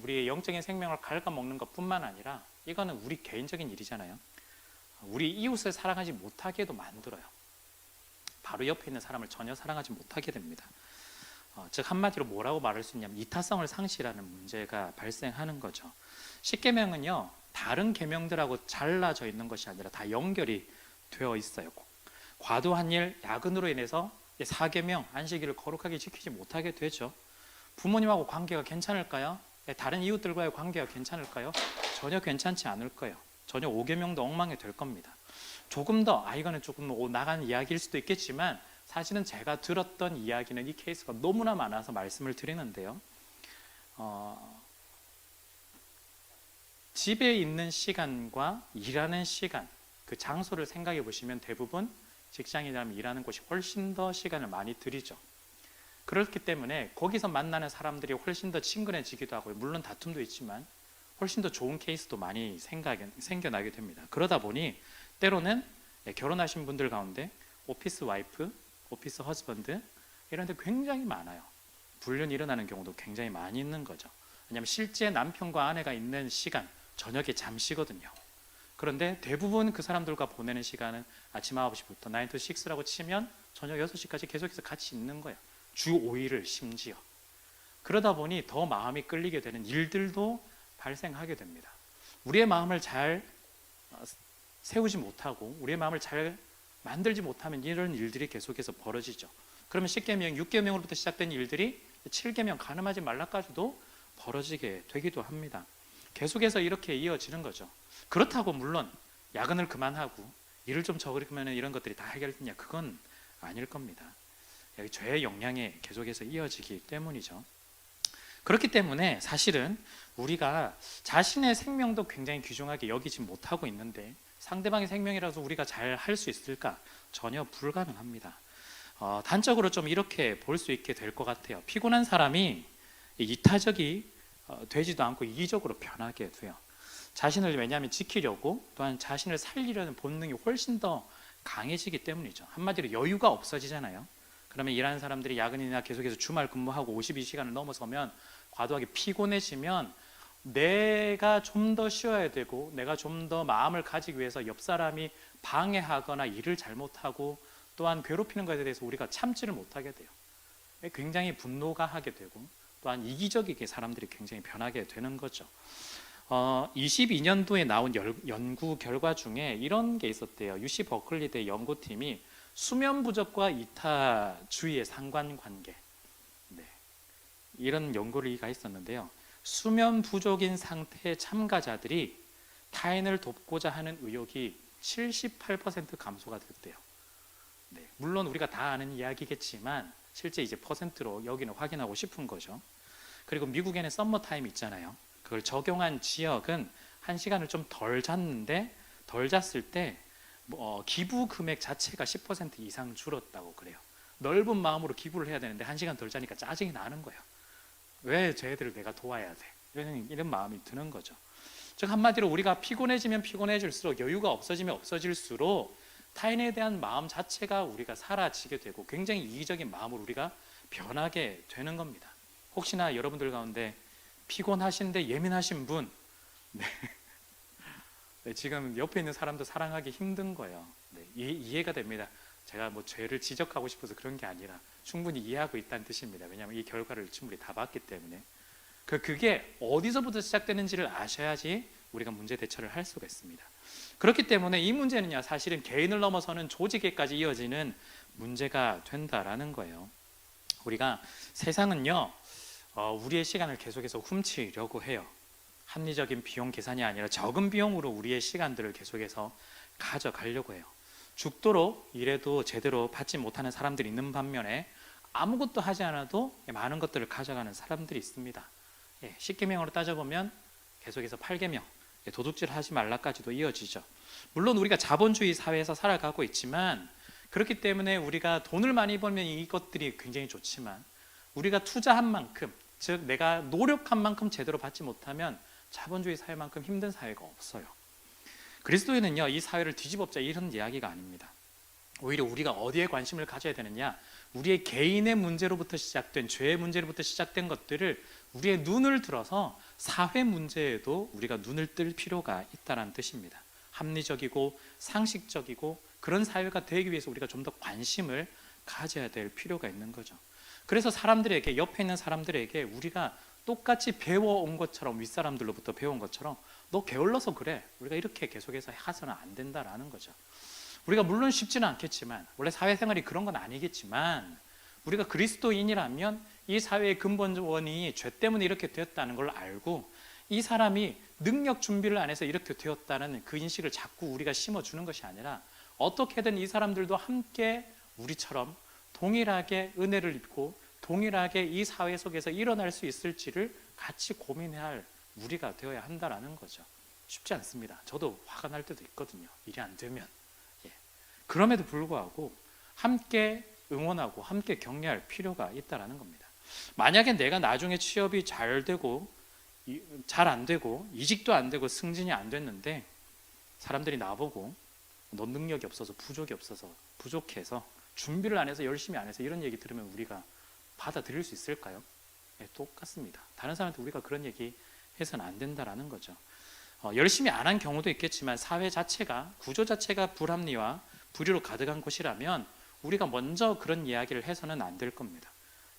우리의 영적인 생명을 갉아먹는 것뿐만 아니라 이거는 우리 개인적인 일이잖아요. 우리 이웃을 사랑하지 못하게도 만들어요. 바로 옆에 있는 사람을 전혀 사랑하지 못하게 됩니다. 즉 한마디로 뭐라고 말할 수 있냐면 이타성을 상실하는 문제가 발생하는 거죠. 십계명은요, 다른 계명들하고 잘라져 있는 것이 아니라 다 연결이 되어 있어요. 과도한 일, 야근으로 인해서 사계명, 안식일을 거룩하게 지키지 못하게 되죠. 부모님하고 관계가 괜찮을까요? 다른 이웃들과의 관계가 괜찮을까요? 전혀 괜찮지 않을 거예요. 전혀 5계명도 엉망이 될 겁니다. 조금 더, 이거는 조금 나간 이야기일 수도 있겠지만 사실은 제가 들었던 이야기는 이 케이스가 너무나 많아서 말씀을 드리는데요, 집에 있는 시간과 일하는 시간, 그 장소를 생각해 보시면 대부분 직장인이라면 일하는 곳이 훨씬 더 시간을 많이 들이죠. 그렇기 때문에 거기서 만나는 사람들이 훨씬 더 친근해지기도 하고요, 물론 다툼도 있지만 훨씬 더 좋은 케이스도 많이 생겨나게 됩니다. 그러다 보니 때로는 결혼하신 분들 가운데 오피스 와이프, 오피스 허즈번드 이런 데 굉장히 많아요. 불륜이 일어나는 경우도 굉장히 많이 있는 거죠. 왜냐하면 실제 남편과 아내가 있는 시간 저녁에 잠시거든요. 그런데 대부분 그 사람들과 보내는 시간은 아침 9시부터 9 to 6라고 치면 저녁 6시까지 계속해서 같이 있는 거예요. 주 5일을 심지어. 그러다 보니 더 마음이 끌리게 되는 일들도 발생하게 됩니다. 우리의 마음을 잘 세우지 못하고 우리의 마음을 잘 만들지 못하면 이런 일들이 계속해서 벌어지죠. 그러면 10계명, 6계명으로부터 시작된 일들이 7계명 가늠하지 말라까지도 벌어지게 되기도 합니다. 계속해서 이렇게 이어지는 거죠. 그렇다고 물론 야근을 그만하고 일을 좀 적으면 이런 것들이 다 해결되냐? 그건 아닐 겁니다. 죄의 영향에 계속해서 이어지기 때문이죠. 그렇기 때문에 사실은 우리가 자신의 생명도 굉장히 귀중하게 여기지 못하고 있는데 상대방의 생명이라서 우리가 잘 할 수 있을까? 전혀 불가능합니다. 단적으로 좀 이렇게 볼 수 있게 될 것 같아요. 피곤한 사람이 이타적이 되지도 않고 이기적으로 변하게 돼요. 자신을 왜냐하면 지키려고 또한 자신을 살리려는 본능이 훨씬 더 강해지기 때문이죠. 한마디로 여유가 없어지잖아요. 그러면 일하는 사람들이 야근이나 계속해서 주말 근무하고 52시간을 넘어서면 과도하게 피곤해지면 내가 좀 더 쉬어야 되고 내가 좀 더 마음을 가지기 위해서 옆 사람이 방해하거나 일을 잘못하고 또한 괴롭히는 것에 대해서 우리가 참지를 못하게 돼요. 굉장히 분노가 하게 되고 또한 이기적이게 사람들이 굉장히 변하게 되는 거죠. 22년도에 나온 연구 결과 중에 이런 게 있었대요. UC 버클리대 연구팀이 수면 부족과 이타주의의 상관관계, 이런 연구가 있었는데요. 수면 부족인 상태의 참가자들이 타인을 돕고자 하는 의욕이 78% 감소가 됐대요. 물론 우리가 다 아는 이야기겠지만 실제 이제 퍼센트로 여기는 확인하고 싶은 거죠. 그리고 미국에는 썸머 타임 있잖아요. 그걸 적용한 지역은 1시간을 좀 덜 잤는데 덜 잤을 때 기부 금액 자체가 10% 이상 줄었다고 그래요. 넓은 마음으로 기부를 해야 되는데 1시간 덜 자니까 짜증이 나는 거예요. 왜 쟤들을 내가 도와야 돼? 이런 마음이 드는 거죠. 즉 한마디로 우리가 피곤해지면 피곤해질수록 여유가 없어지면 없어질수록 타인에 대한 마음 자체가 우리가 사라지게 되고 굉장히 이기적인 마음으로 우리가 변하게 되는 겁니다. 혹시나 여러분들 가운데 피곤하신데 예민하신 분, 네. 네, 지금 옆에 있는 사람도 사랑하기 힘든 거예요. 네, 이해가 됩니다. 제가 뭐 죄를 지적하고 싶어서 그런 게 아니라 충분히 이해하고 있다는 뜻입니다. 왜냐하면 이 결과를 충분히 다 봤기 때문에. 그게 어디서부터 시작되는지를 아셔야지 우리가 문제 대처를 할 수가 있습니다. 그렇기 때문에 이 문제는요, 사실은 개인을 넘어서는 조직에까지 이어지는 문제가 된다라는 거예요. 우리가 세상은요, 우리의 시간을 계속해서 훔치려고 해요. 합리적인 비용 계산이 아니라 적은 비용으로 우리의 시간들을 계속해서 가져가려고 해요. 죽도록 일해도 제대로 받지 못하는 사람들이 있는 반면에 아무것도 하지 않아도 많은 것들을 가져가는 사람들이 있습니다. 10계명으로 따져보면 계속해서 8계명, 도둑질 하지 말라까지도 이어지죠. 물론 우리가 자본주의 사회에서 살아가고 있지만, 그렇기 때문에 우리가 돈을 많이 벌면 이것들이 굉장히 좋지만, 우리가 투자한 만큼, 즉 내가 노력한 만큼 제대로 받지 못하면 자본주의 사회만큼 힘든 사회가 없어요. 그리스도인은요, 이 사회를 뒤집어엎자 이런 이야기가 아닙니다. 오히려 우리가 어디에 관심을 가져야 되느냐, 우리의 개인의 문제로부터 시작된, 죄의 문제로부터 시작된 것들을 우리의 눈을 들어서 사회 문제에도 우리가 눈을 뜰 필요가 있다는 뜻입니다. 합리적이고 상식적이고 그런 사회가 되기 위해서 우리가 좀 더 관심을 가져야 될 필요가 있는 거죠. 그래서 사람들에게, 옆에 있는 사람들에게 우리가 똑같이 배워온 것처럼, 윗사람들로부터 배운 것처럼 너 게을러서 그래, 우리가 이렇게 계속해서 해서는 안 된다라는 거죠. 우리가 물론 쉽지는 않겠지만, 원래 사회생활이 그런 건 아니겠지만, 우리가 그리스도인이라면 이 사회의 근본원이 죄 때문에 이렇게 되었다는 걸 알고, 이 사람이 능력 준비를 안 해서 이렇게 되었다는 그 인식을 자꾸 우리가 심어주는 것이 아니라, 어떻게든 이 사람들도 함께 우리처럼 동일하게 은혜를 입고 동일하게 이 사회 속에서 일어날 수 있을지를 같이 고민해야 할 우리가 되어야 한다라는 거죠. 쉽지 않습니다. 저도 화가 날 때도 있거든요, 일이 안 되면. 그럼에도 불구하고 함께 응원하고 함께 격려할 필요가 있다라는 겁니다. 만약에 내가 나중에 취업이 잘 되고 잘 안 되고 이직도 안 되고 승진이 안 됐는데, 사람들이 나보고 너 능력이 없어서, 부족이 없어서, 부족해서, 준비를 안 해서, 열심히 안 해서, 이런 얘기 들으면 우리가 받아들일 수 있을까요? 똑같습니다. 다른 사람한테 우리가 그런 얘기 해서는 안 된다라는 거죠. 열심히 안 한 경우도 있겠지만, 사회 자체가, 구조 자체가 불합리와 불의로 가득한 곳이라면 우리가 먼저 그런 이야기를 해서는 안 될 겁니다.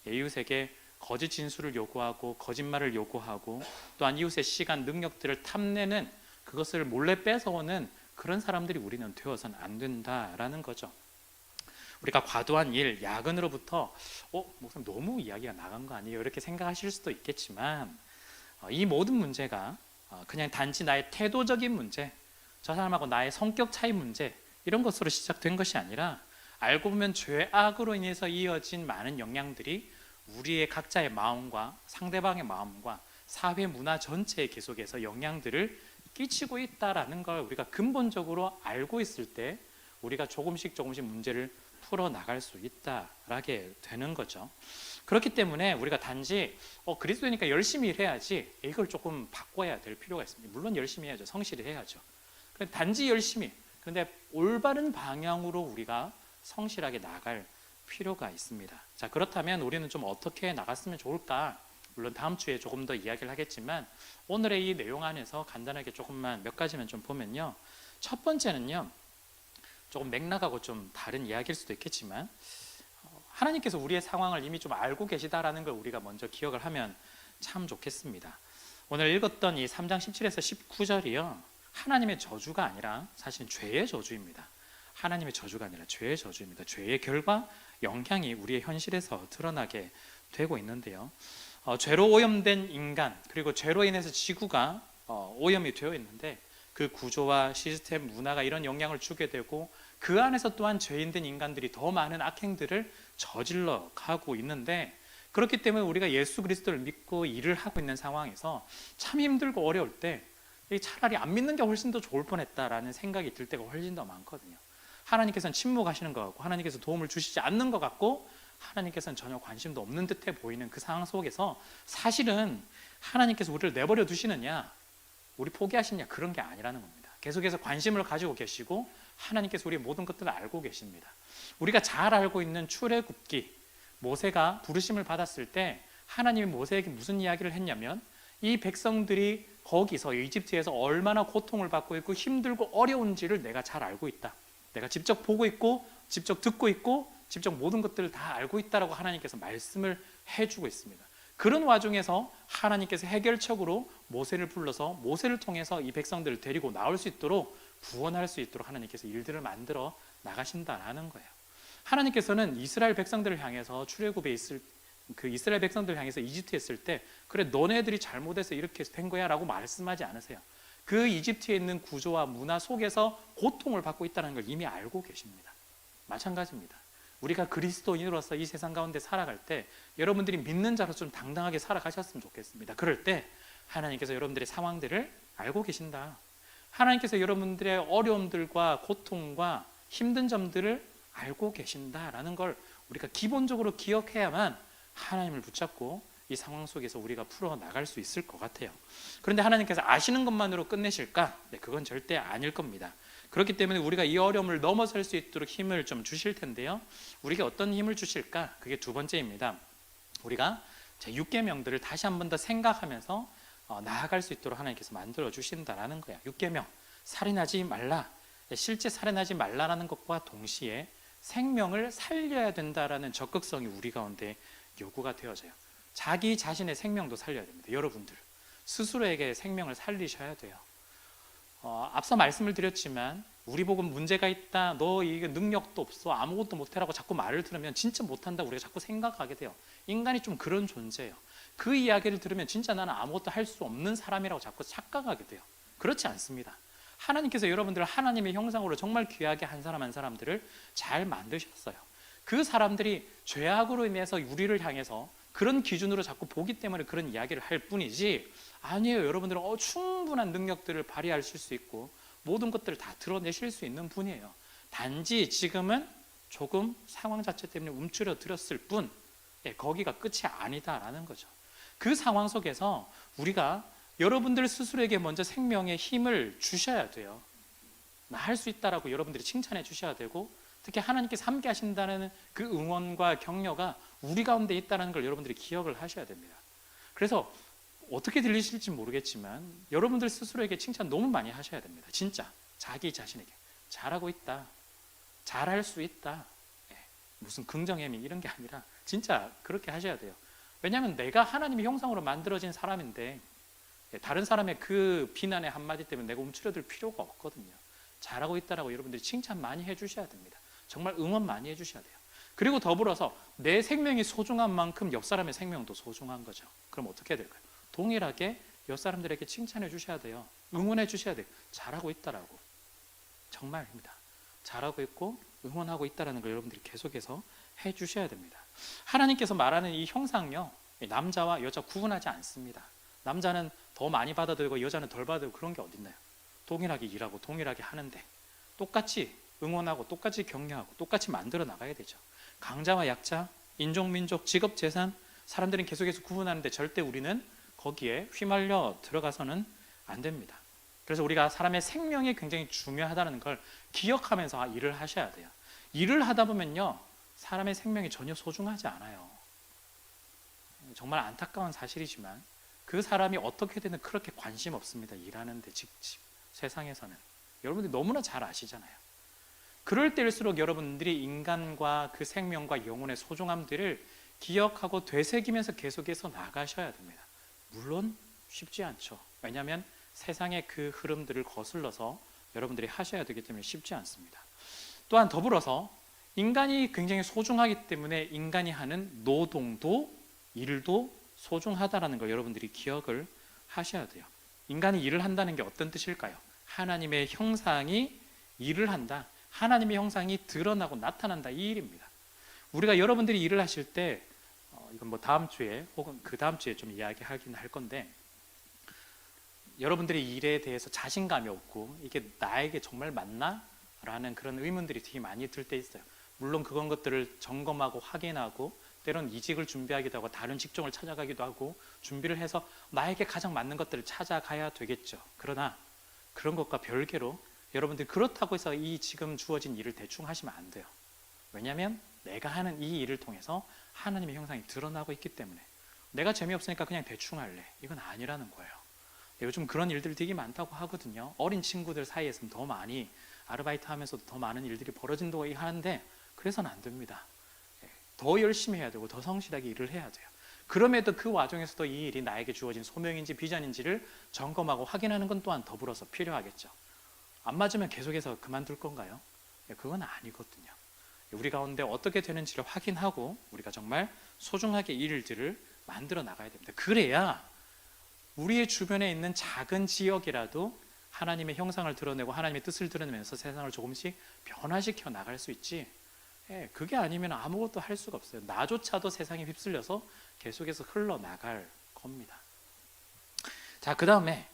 이웃에게 거짓 진술을 요구하고 거짓말을 요구하고, 또한 이웃의 시간, 능력들을 탐내는, 그것을 몰래 뺏어오는 그런 사람들이 우리는 되어서는 안 된다라는 거죠. 우리가 과도한 일, 야근으로부터 목사님 너무 이야기가 나간 거 아니에요? 이렇게 생각하실 수도 있겠지만, 이 모든 문제가 그냥 단지 나의 태도적인 문제, 저 사람하고 나의 성격 차이 문제, 이런 것으로 시작된 것이 아니라, 알고 보면 죄악으로 인해서 이어진 많은 영향들이 우리의 각자의 마음과 상대방의 마음과 사회 문화 전체에 계속해서 영향들을 끼치고 있다라는 걸 우리가 근본적으로 알고 있을 때, 우리가 조금씩 문제를 풀어나갈 수 있다라게 되는 거죠. 그렇기 때문에 우리가 단지 그리스도니까 열심히 일해야지, 이걸 조금 바꿔야 될 필요가 있습니다. 물론 열심히 해야죠. 성실히 해야죠. 단지 열심히, 그런데 올바른 방향으로 우리가 성실하게 나갈 필요가 있습니다. 자, 그렇다면 우리는 좀 어떻게 나갔으면 좋을까? 물론 다음 주에 조금 더 이야기를 하겠지만, 오늘의 이 내용 안에서 간단하게 조금만 몇 가지만 좀 보면요, 첫 번째는요, 조금 맥락하고 좀 다른 이야기일 수도 있겠지만, 하나님께서 우리의 상황을 이미 좀 알고 계시다라는 걸 우리가 먼저 기억을 하면 참 좋겠습니다. 오늘 읽었던 이 3장 17에서 19절이요, 하나님의 저주가 아니라 사실은 죄의 저주입니다. 하나님의 저주가 아니라 죄의 저주입니다. 죄의 결과, 영향이 우리의 현실에서 드러나게 되고 있는데요, 죄로 오염된 인간, 그리고 죄로 인해서 지구가 오염이 되어 있는데, 그 구조와 시스템, 문화가 이런 영향을 주게 되고, 그 안에서 또한 죄인된 인간들이 더 많은 악행들을 저질러 가고 있는데, 그렇기 때문에 우리가 예수 그리스도를 믿고 일을 하고 있는 상황에서 참 힘들고 어려울 때 차라리 안 믿는 게 훨씬 더 좋을 뻔했다라는 생각이 들 때가 훨씬 더 많거든요. 하나님께서는 침묵하시는 것 같고, 하나님께서 도움을 주시지 않는 것 같고, 하나님께서는 전혀 관심도 없는 듯해 보이는 그 상황 속에서, 사실은 하나님께서 우리를 내버려 두시느냐, 우리 포기하시느냐, 그런 게 아니라는 겁니다. 계속해서 관심을 가지고 계시고 하나님께서 우리의 모든 것들을 알고 계십니다. 우리가 잘 알고 있는 출애굽기, 모세가 부르심을 받았을 때 하나님이 모세에게 무슨 이야기를 했냐면 이 백성들이 거기서 이집트에서 얼마나 고통을 받고 있고 힘들고 어려운지를 내가 잘 알고 있다. 내가 직접 보고 있고 직접 듣고 있고 직접 모든 것들을 다 알고 있다라고 하나님께서 말씀을 해주고 있습니다. 그런 와중에서 하나님께서 해결책으로 모세를 불러서 모세를 통해서 이 백성들을 데리고 나올 수 있도록 구원할 수 있도록 하나님께서 일들을 만들어 나가신다라는 거예요. 하나님께서는 이스라엘 백성들을 향해서 출애굽에 있을 그 이스라엘 백성들을 향해서 이집트에 있을 때 그래 너네들이 잘못해서 이렇게 된 거야 라고 말씀하지 않으세요. 그 이집트에 있는 구조와 문화 속에서 고통을 받고 있다는 걸 이미 알고 계십니다. 마찬가지입니다. 우리가 그리스도인으로서 이 세상 가운데 살아갈 때 여러분들이 믿는 자로서 좀 당당하게 살아가셨으면 좋겠습니다. 그럴 때 하나님께서 여러분들의 상황들을 알고 계신다. 하나님께서 여러분들의 어려움들과 고통과 힘든 점들을 알고 계신다라는 걸 우리가 기본적으로 기억해야만 하나님을 붙잡고 이 상황 속에서 우리가 풀어나갈 수 있을 것 같아요. 그런데 하나님께서 아시는 것만으로 끝내실까? 네, 그건 절대 아닐 겁니다. 그렇기 때문에 우리가 이 어려움을 넘어설 수 있도록 힘을 좀 주실 텐데요. 우리에게 어떤 힘을 주실까? 그게 두 번째입니다. 우리가 제 6계명들을 다시 한 번 더 생각하면서 나아갈 수 있도록 하나님께서 만들어 주신다라는 거예요. 6계명, 살인하지 말라. 실제 살인하지 말라라는 것과 동시에 생명을 살려야 된다라는 적극성이 우리 가운데 요구가 되어져요. 자기 자신의 생명도 살려야 됩니다. 여러분들 스스로에게 생명을 살리셔야 돼요. 앞서 말씀을 드렸지만 우리 보고 문제가 있다, 너 이게 능력도 없어, 아무것도 못해라고 자꾸 말을 들으면 진짜 못한다고 우리가 자꾸 생각하게 돼요. 인간이 좀 그런 존재예요. 그 이야기를 들으면 진짜 나는 아무것도 할 수 없는 사람이라고 자꾸 착각하게 돼요. 그렇지 않습니다. 하나님께서 여러분들을 하나님의 형상으로 정말 귀하게 한 사람 한 사람들을 잘 만드셨어요. 그 사람들이 죄악으로 인해서 우리를 향해서 그런 기준으로 자꾸 보기 때문에 그런 이야기를 할 뿐이지, 아니에요. 여러분들은 충분한 능력들을 발휘하실 수 있고 모든 것들을 다 드러내실 수 있는 분이에요. 단지 지금은 조금 상황 자체 때문에 움츠러들었을 뿐, 거기가 끝이 아니다라는 거죠. 그 상황 속에서 우리가 여러분들 스스로에게 먼저 생명의 힘을 주셔야 돼요. 나 할 수 있다라고 여러분들이 칭찬해 주셔야 되고, 특히 하나님께서 함께 하신다는 그 응원과 격려가 우리 가운데 있다는 걸 여러분들이 기억을 하셔야 됩니다. 그래서 어떻게 들리실지 모르겠지만 여러분들 스스로에게 칭찬 너무 많이 하셔야 됩니다. 진짜 자기 자신에게 잘하고 있다, 잘할 수 있다, 무슨 긍정의미 이런 게 아니라 진짜 그렇게 하셔야 돼요. 왜냐하면 내가 하나님의 형상으로 만들어진 사람인데 다른 사람의 그 비난의 한마디 때문에 내가 움츠러들 필요가 없거든요. 잘하고 있다라고 여러분들이 칭찬 많이 해주셔야 됩니다. 정말 응원 많이 해주셔야 돼요. 그리고 더불어서 내 생명이 소중한 만큼 옆 사람의 생명도 소중한 거죠. 그럼 어떻게 해야 될까요? 동일하게 옆 사람들에게 칭찬해 주셔야 돼요. 응원해 주셔야 돼요. 잘하고 있다라고. 정말입니다. 잘하고 있고 응원하고 있다라는 걸 여러분들이 계속해서 해 주셔야 됩니다. 하나님께서 말하는 이 형상요, 남자와 여자 구분하지 않습니다. 남자는 더 많이 받아들이고 여자는 덜 받아들이고 그런 게 어딨나요? 동일하게 일하고 동일하게 하는데 똑같이 응원하고 똑같이 격려하고 똑같이 만들어 나가야 되죠. 강자와 약자, 인종, 민족, 직업, 재산, 사람들은 계속해서 구분하는데 절대 우리는 거기에 휘말려 들어가서는 안 됩니다. 그래서 우리가 사람의 생명이 굉장히 중요하다는 걸 기억하면서 일을 하셔야 돼요. 일을 하다 보면요, 사람의 생명이 전혀 소중하지 않아요. 정말 안타까운 사실이지만 그 사람이 어떻게 되든 그렇게 관심 없습니다. 일하는데 세상에서는. 여러분들이 너무나 잘 아시잖아요. 그럴 때일수록 여러분들이 인간과 그 생명과 영혼의 소중함들을 기억하고 되새기면서 계속해서 나가셔야 됩니다. 물론 쉽지 않죠. 왜냐하면 세상의 그 흐름들을 거슬러서 여러분들이 하셔야 되기 때문에 쉽지 않습니다. 또한 더불어서 인간이 굉장히 소중하기 때문에 인간이 하는 노동도 일도 소중하다라는 걸 여러분들이 기억을 하셔야 돼요. 인간이 일을 한다는 게 어떤 뜻일까요? 하나님의 형상이 일을 한다. 하나님의 형상이 드러나고 나타난다, 이 일입니다. 우리가 여러분들이 일을 하실 때 이건 뭐 다음 주에 혹은 그 다음 주에 좀 이야기하긴 할 건데, 여러분들이 일에 대해서 자신감이 없고 이게 나에게 정말 맞나? 라는 그런 의문들이 되게 많이 들 때 있어요. 물론 그런 것들을 점검하고 확인하고 때로는 이직을 준비하기도 하고 다른 직종을 찾아가기도 하고 준비를 해서 나에게 가장 맞는 것들을 찾아가야 되겠죠. 그러나 그런 것과 별개로 여러분들 그렇다고 해서 이 지금 주어진 일을 대충 하시면 안 돼요. 왜냐하면 내가 하는 이 일을 통해서 하나님의 형상이 드러나고 있기 때문에. 내가 재미없으니까 그냥 대충 할래, 이건 아니라는 거예요. 요즘 그런 일들이 되게 많다고 하거든요. 어린 친구들 사이에서는 더 많이, 아르바이트 하면서도 더 많은 일들이 벌어진다고 하는데, 그래서는 안 됩니다. 더 열심히 해야 되고 더 성실하게 일을 해야 돼요. 그럼에도 그 와중에서도 이 일이 나에게 주어진 소명인지 비전인지를 점검하고 확인하는 건 또한 더불어서 필요하겠죠. 안 맞으면 계속해서 그만둘 건가요? 그건 아니거든요. 우리 가운데 어떻게 되는지를 확인하고 우리가 정말 소중하게 이 일들을 만들어 나가야 됩니다. 그래야 우리의 주변에 있는 작은 지역이라도 하나님의 형상을 드러내고 하나님의 뜻을 드러내면서 세상을 조금씩 변화시켜 나갈 수 있지, 그게 아니면 아무것도 할 수가 없어요. 나조차도 세상에 휩쓸려서 계속해서 흘러나갈 겁니다. 자, 그 다음에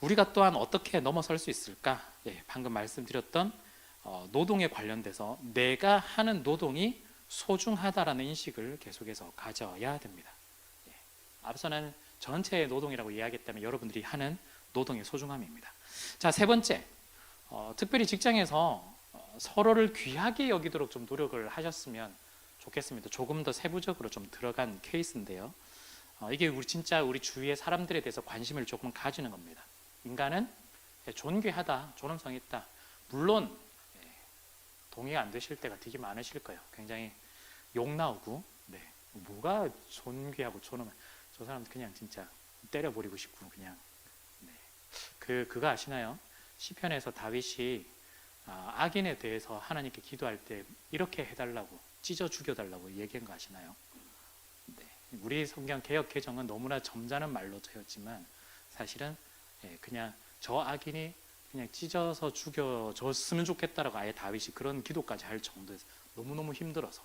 우리가 또한 어떻게 넘어설 수 있을까? 방금 말씀드렸던 노동에 관련돼서 내가 하는 노동이 소중하다라는 인식을 계속해서 가져야 됩니다. 앞서는 전체의 노동이라고 이야기했다면 여러분들이 하는 노동의 소중함입니다. 자, 세 번째, 특별히 직장에서 서로를 귀하게 여기도록 좀 노력을 하셨으면 좋겠습니다. 조금 더 세부적으로 좀 들어간 케이스인데요. 이게 진짜 우리 주위의 사람들에 대해서 관심을 조금 가지는 겁니다. 인간은 존귀하다, 존엄성이 있다. 물론 동의가 안 되실 때가 되게 많으실 거예요. 굉장히 욕 나오고, 뭐가 존귀하고 존엄해, 저 사람들 그냥 진짜 때려버리고 싶고 그냥. 그거 아시나요? 시편에서 다윗이 악인에 대해서 하나님께 기도할 때 이렇게 해달라고, 찢어 죽여달라고 얘기한 거 아시나요? 우리 성경 개역 개정은 너무나 점잖은 말로 되었지만 사실은 그냥 저 악인이 그냥 찢어서 죽여졌으면 좋겠다라고 아예 다윗이 그런 기도까지 할 정도에서 너무너무 힘들어서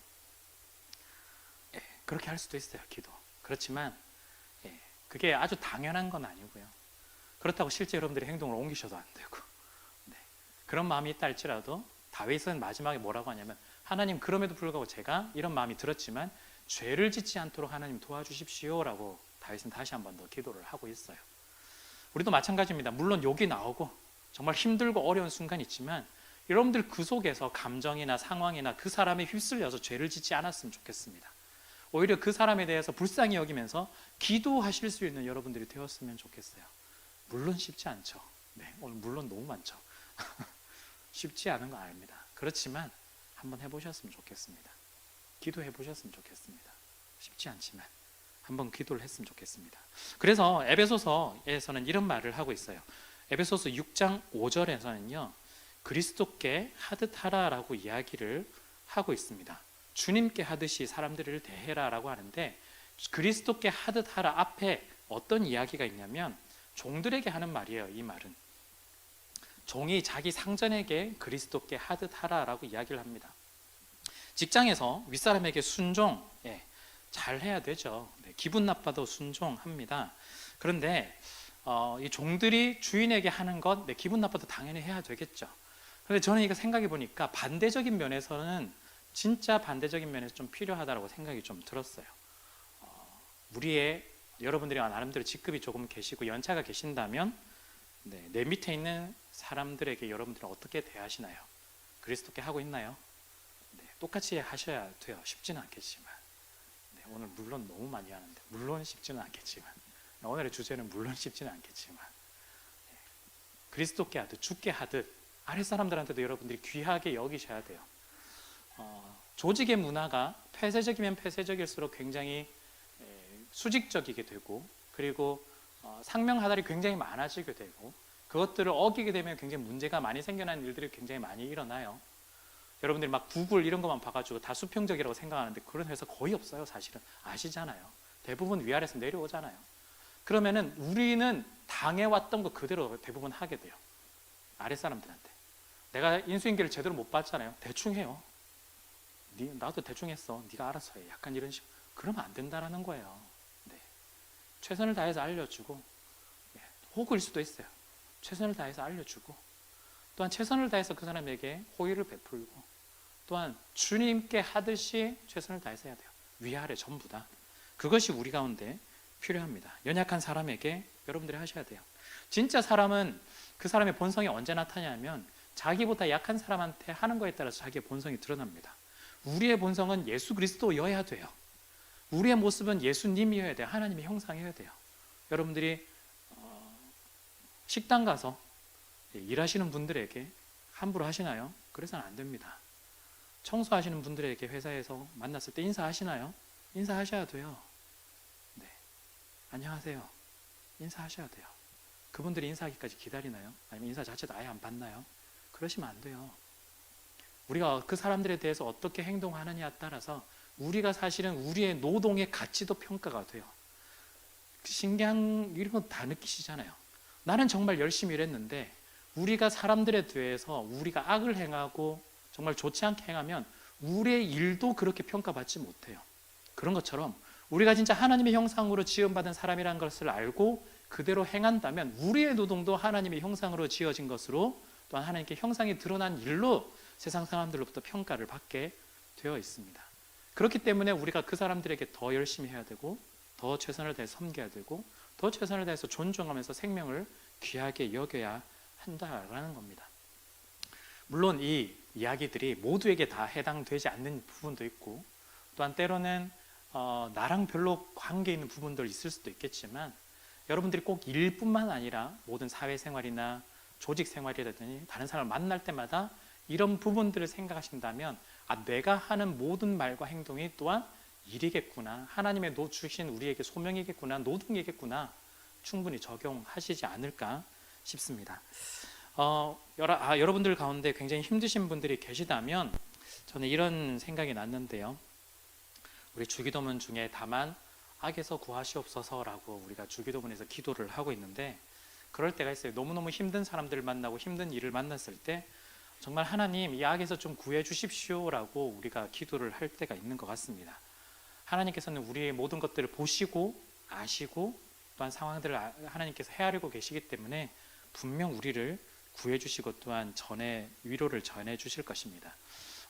그렇게 할 수도 있어요, 기도. 그렇지만 그게 아주 당연한 건 아니고요. 그렇다고 실제 여러분들이 행동을 옮기셔도 안 되고, 그런 마음이 있다 할지라도 다윗은 마지막에 뭐라고 하냐면, 하나님, 그럼에도 불구하고 제가 이런 마음이 들었지만 죄를 짓지 않도록 하나님 도와주십시오라고 다윗은 다시 한 번 더 기도를 하고 있어요. 우리도 마찬가지입니다. 물론 욕이 나오고 정말 힘들고 어려운 순간이 있지만 여러분들 그 속에서 감정이나 상황이나 그 사람에 휩쓸려서 죄를 짓지 않았으면 좋겠습니다. 오히려 그 사람에 대해서 불쌍히 여기면서 기도하실 수 있는 여러분들이 되었으면 좋겠어요. 물론 쉽지 않죠. 오늘 물론 너무 많죠. 쉽지 않은 거 아닙니다. 그렇지만 한번 해보셨으면 좋겠습니다. 기도해 보셨으면 좋겠습니다. 쉽지 않지만 한번 기도를 했으면 좋겠습니다. 그래서 에베소서에서는 이런 말을 하고 있어요. 에베소서 6장 5절에서는요, 그리스도께 하듯 하라라고 이야기를 하고 있습니다. 주님께 하듯이 사람들을 대해라라고 하는데, 그리스도께 하듯 하라 앞에 어떤 이야기가 있냐면 종들에게 하는 말이에요. 이 말은 종이 자기 상전에게 그리스도께 하듯 하라라고 이야기를 합니다. 직장에서 윗사람에게 순종 잘 해야 되죠. 기분 나빠도 순종합니다. 그런데 이 종들이 주인에게 하는 것 기분 나빠도 당연히 해야 되겠죠. 그런데 저는 이거 생각해 보니까 반대적인 면에서는, 진짜 반대적인 면에서 좀 필요하다고 생각이 좀 들었어요. 우리의 여러분들이 나름대로 직급이 조금 계시고 연차가 계신다면 내 밑에 있는 사람들에게 여러분들은 어떻게 대하시나요? 그리스도께 하고 있나요? 똑같이 하셔야 돼요. 쉽지는 않겠지만, 오늘 물론 너무 많이 하는데 물론 쉽지는 않겠지만, 오늘의 주제는 물론 쉽지는 않겠지만, 그리스도께 하듯 주께 하듯 아랫사람들한테도 여러분들이 귀하게 여기셔야 돼요. 조직의 문화가 폐쇄적이면 폐쇄적일수록 굉장히 수직적이게 되고, 그리고 상명하달이 굉장히 많아지게 되고, 그것들을 어기게 되면 굉장히 문제가 많이 생겨나는 일들이 굉장히 많이 일어나요. 여러분들이 막 구글 이런 것만 봐가지고 다 수평적이라고 생각하는데 그런 회사 거의 없어요. 사실은 아시잖아요. 대부분 위아래에서 내려오잖아요. 그러면은 우리는 당해왔던 거 그대로 대부분 하게 돼요. 아랫사람들한테. 내가 인수인계를 제대로 못 봤잖아요. 대충 해요. 나도 대충 했어. 네가 알아서 해. 약간 이런 식으로. 그러면 안 된다라는 거예요. 최선을 다해서 알려주고, 호구일 수도 있어요. 최선을 다해서 알려주고, 또한 최선을 다해서 그 사람에게 호의를 베풀고, 또한 주님께 하듯이 최선을 다해서 해야 돼요. 위아래 전부 다. 그것이 우리 가운데 필요합니다. 연약한 사람에게 여러분들이 하셔야 돼요. 진짜 사람은 그 사람의 본성이 언제 나타나냐면 자기보다 약한 사람한테 하는 거에 따라서 자기의 본성이 드러납니다. 우리의 본성은 예수 그리스도여야 돼요. 우리의 모습은 예수님이어야 돼요. 하나님의 형상이어야 돼요. 여러분들이 식당 가서 일하시는 분들에게 함부로 하시나요? 그래서는 안 됩니다. 청소하시는 분들에게 회사에서 만났을 때 인사하시나요? 인사하셔야 돼요. 네. 안녕하세요. 인사하셔야 돼요. 그분들이 인사하기까지 기다리나요? 아니면 인사 자체도 아예 안 받나요? 그러시면 안 돼요. 우리가 그 사람들에 대해서 어떻게 행동하느냐에 따라서 우리가 사실은 우리의 노동의 가치도 평가가 돼요. 신기한 이런 거 다 느끼시잖아요. 나는 정말 열심히 일했는데 우리가 사람들에 대해서 우리가 악을 행하고 정말 좋지 않게 행하면 우리의 일도 그렇게 평가받지 못해요. 그런 것처럼 우리가 진짜 하나님의 형상으로 지음받은 사람이라는 것을 알고 그대로 행한다면 우리의 노동도 하나님의 형상으로 지어진 것으로 또한 하나님께 형상이 드러난 일로 세상 사람들로부터 평가를 받게 되어 있습니다. 그렇기 때문에 우리가 그 사람들에게 더 열심히 해야 되고 더 최선을 다해 섬겨야 되고 더 최선을 다해서 존중하면서 생명을 귀하게 여겨야 한다라는 겁니다. 물론 이 이야기들이 모두에게 다 해당되지 않는 부분도 있고 또한 때로는 나랑 별로 관계 있는 부분도 있을 수도 있겠지만 여러분들이 꼭 일뿐만 아니라 모든 사회생활이나 조직생활이라든지 다른 사람을 만날 때마다 이런 부분들을 생각하신다면 내가 하는 모든 말과 행동이 또한 일이겠구나, 하나님의 주신 우리에게 소명이겠구나, 노동이겠구나 충분히 적용하시지 않을까 싶습니다. 여러분들 가운데 굉장히 힘드신 분들이 계시다면 저는 이런 생각이 났는데요. 우리 주기도문 중에 다만 악에서 구하시옵소서라고 우리가 주기도문에서 기도를 하고 있는데 그럴 때가 있어요. 너무너무 힘든 사람들을 만나고 힘든 일을 만났을 때 정말 하나님 이 악에서 좀 구해 주십시오라고 우리가 기도를 할 때가 있는 것 같습니다. 하나님께서는 우리의 모든 것들을 보시고 아시고 또한 상황들을 하나님께서 헤아리고 계시기 때문에 분명 우리를 구해 주시고 또한 위로를 전해 주실 것입니다.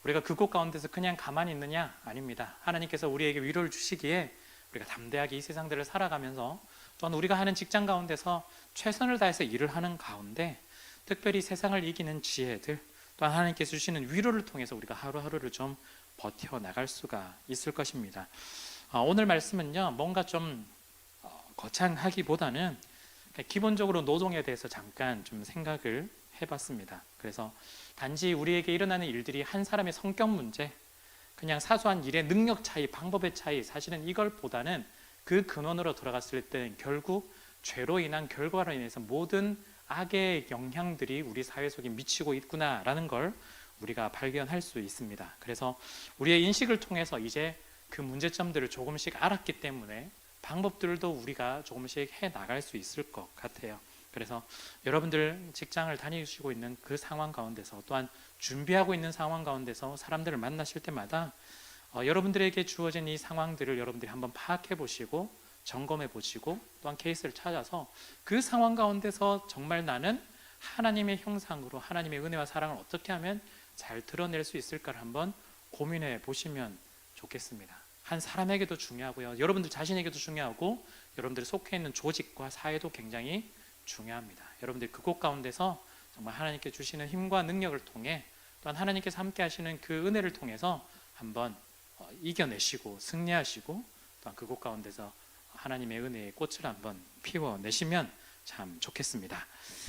우리가 그곳 가운데서 그냥 가만히 있느냐? 아닙니다. 하나님께서 우리에게 위로를 주시기에 우리가 담대하게 이 세상들을 살아가면서 또한 우리가 하는 직장 가운데서 최선을 다해서 일을 하는 가운데 특별히 세상을 이기는 지혜들 또한 하나님께서 주시는 위로를 통해서 우리가 하루하루를 좀 버텨나갈 수가 있을 것입니다. 오늘 말씀은요 뭔가 좀 거창하기보다는 기본적으로 노동에 대해서 잠깐 좀 생각을 해봤습니다. 그래서 단지 우리에게 일어나는 일들이 한 사람의 성격 문제, 그냥 사소한 일의 능력 차이, 방법의 차이, 사실은 이걸보다는 그 근원으로 돌아갔을 때는 결국 죄로 인한 결과로 인해서 모든 악의 영향들이 우리 사회 속에 미치고 있구나라는 걸 우리가 발견할 수 있습니다. 그래서 우리의 인식을 통해서 이제 그 문제점들을 조금씩 알았기 때문에 방법들도 우리가 조금씩 해 나갈 수 있을 것 같아요. 그래서 여러분들 직장을 다니시고 있는 그 상황 가운데서 또한 준비하고 있는 상황 가운데서 사람들을 만나실 때마다 여러분들에게 주어진 이 상황들을 여러분들이 한번 파악해 보시고 점검해 보시고 또한 케이스를 찾아서 그 상황 가운데서 정말 나는 하나님의 형상으로 하나님의 은혜와 사랑을 어떻게 하면 잘 드러낼 수 있을까를 한번 고민해 보시면 좋겠습니다. 한 사람에게도 중요하고요. 여러분들 자신에게도 중요하고 여러분들이 속해 있는 조직과 사회도 굉장히 중요합니다. 여러분들이 그곳 가운데서 정말 하나님께 주시는 힘과 능력을 통해 또한 하나님께서 함께 하시는 그 은혜를 통해서 한번 이겨내시고 승리하시고 또한 그곳 가운데서 하나님의 은혜의 꽃을 한번 피워내시면 참 좋겠습니다.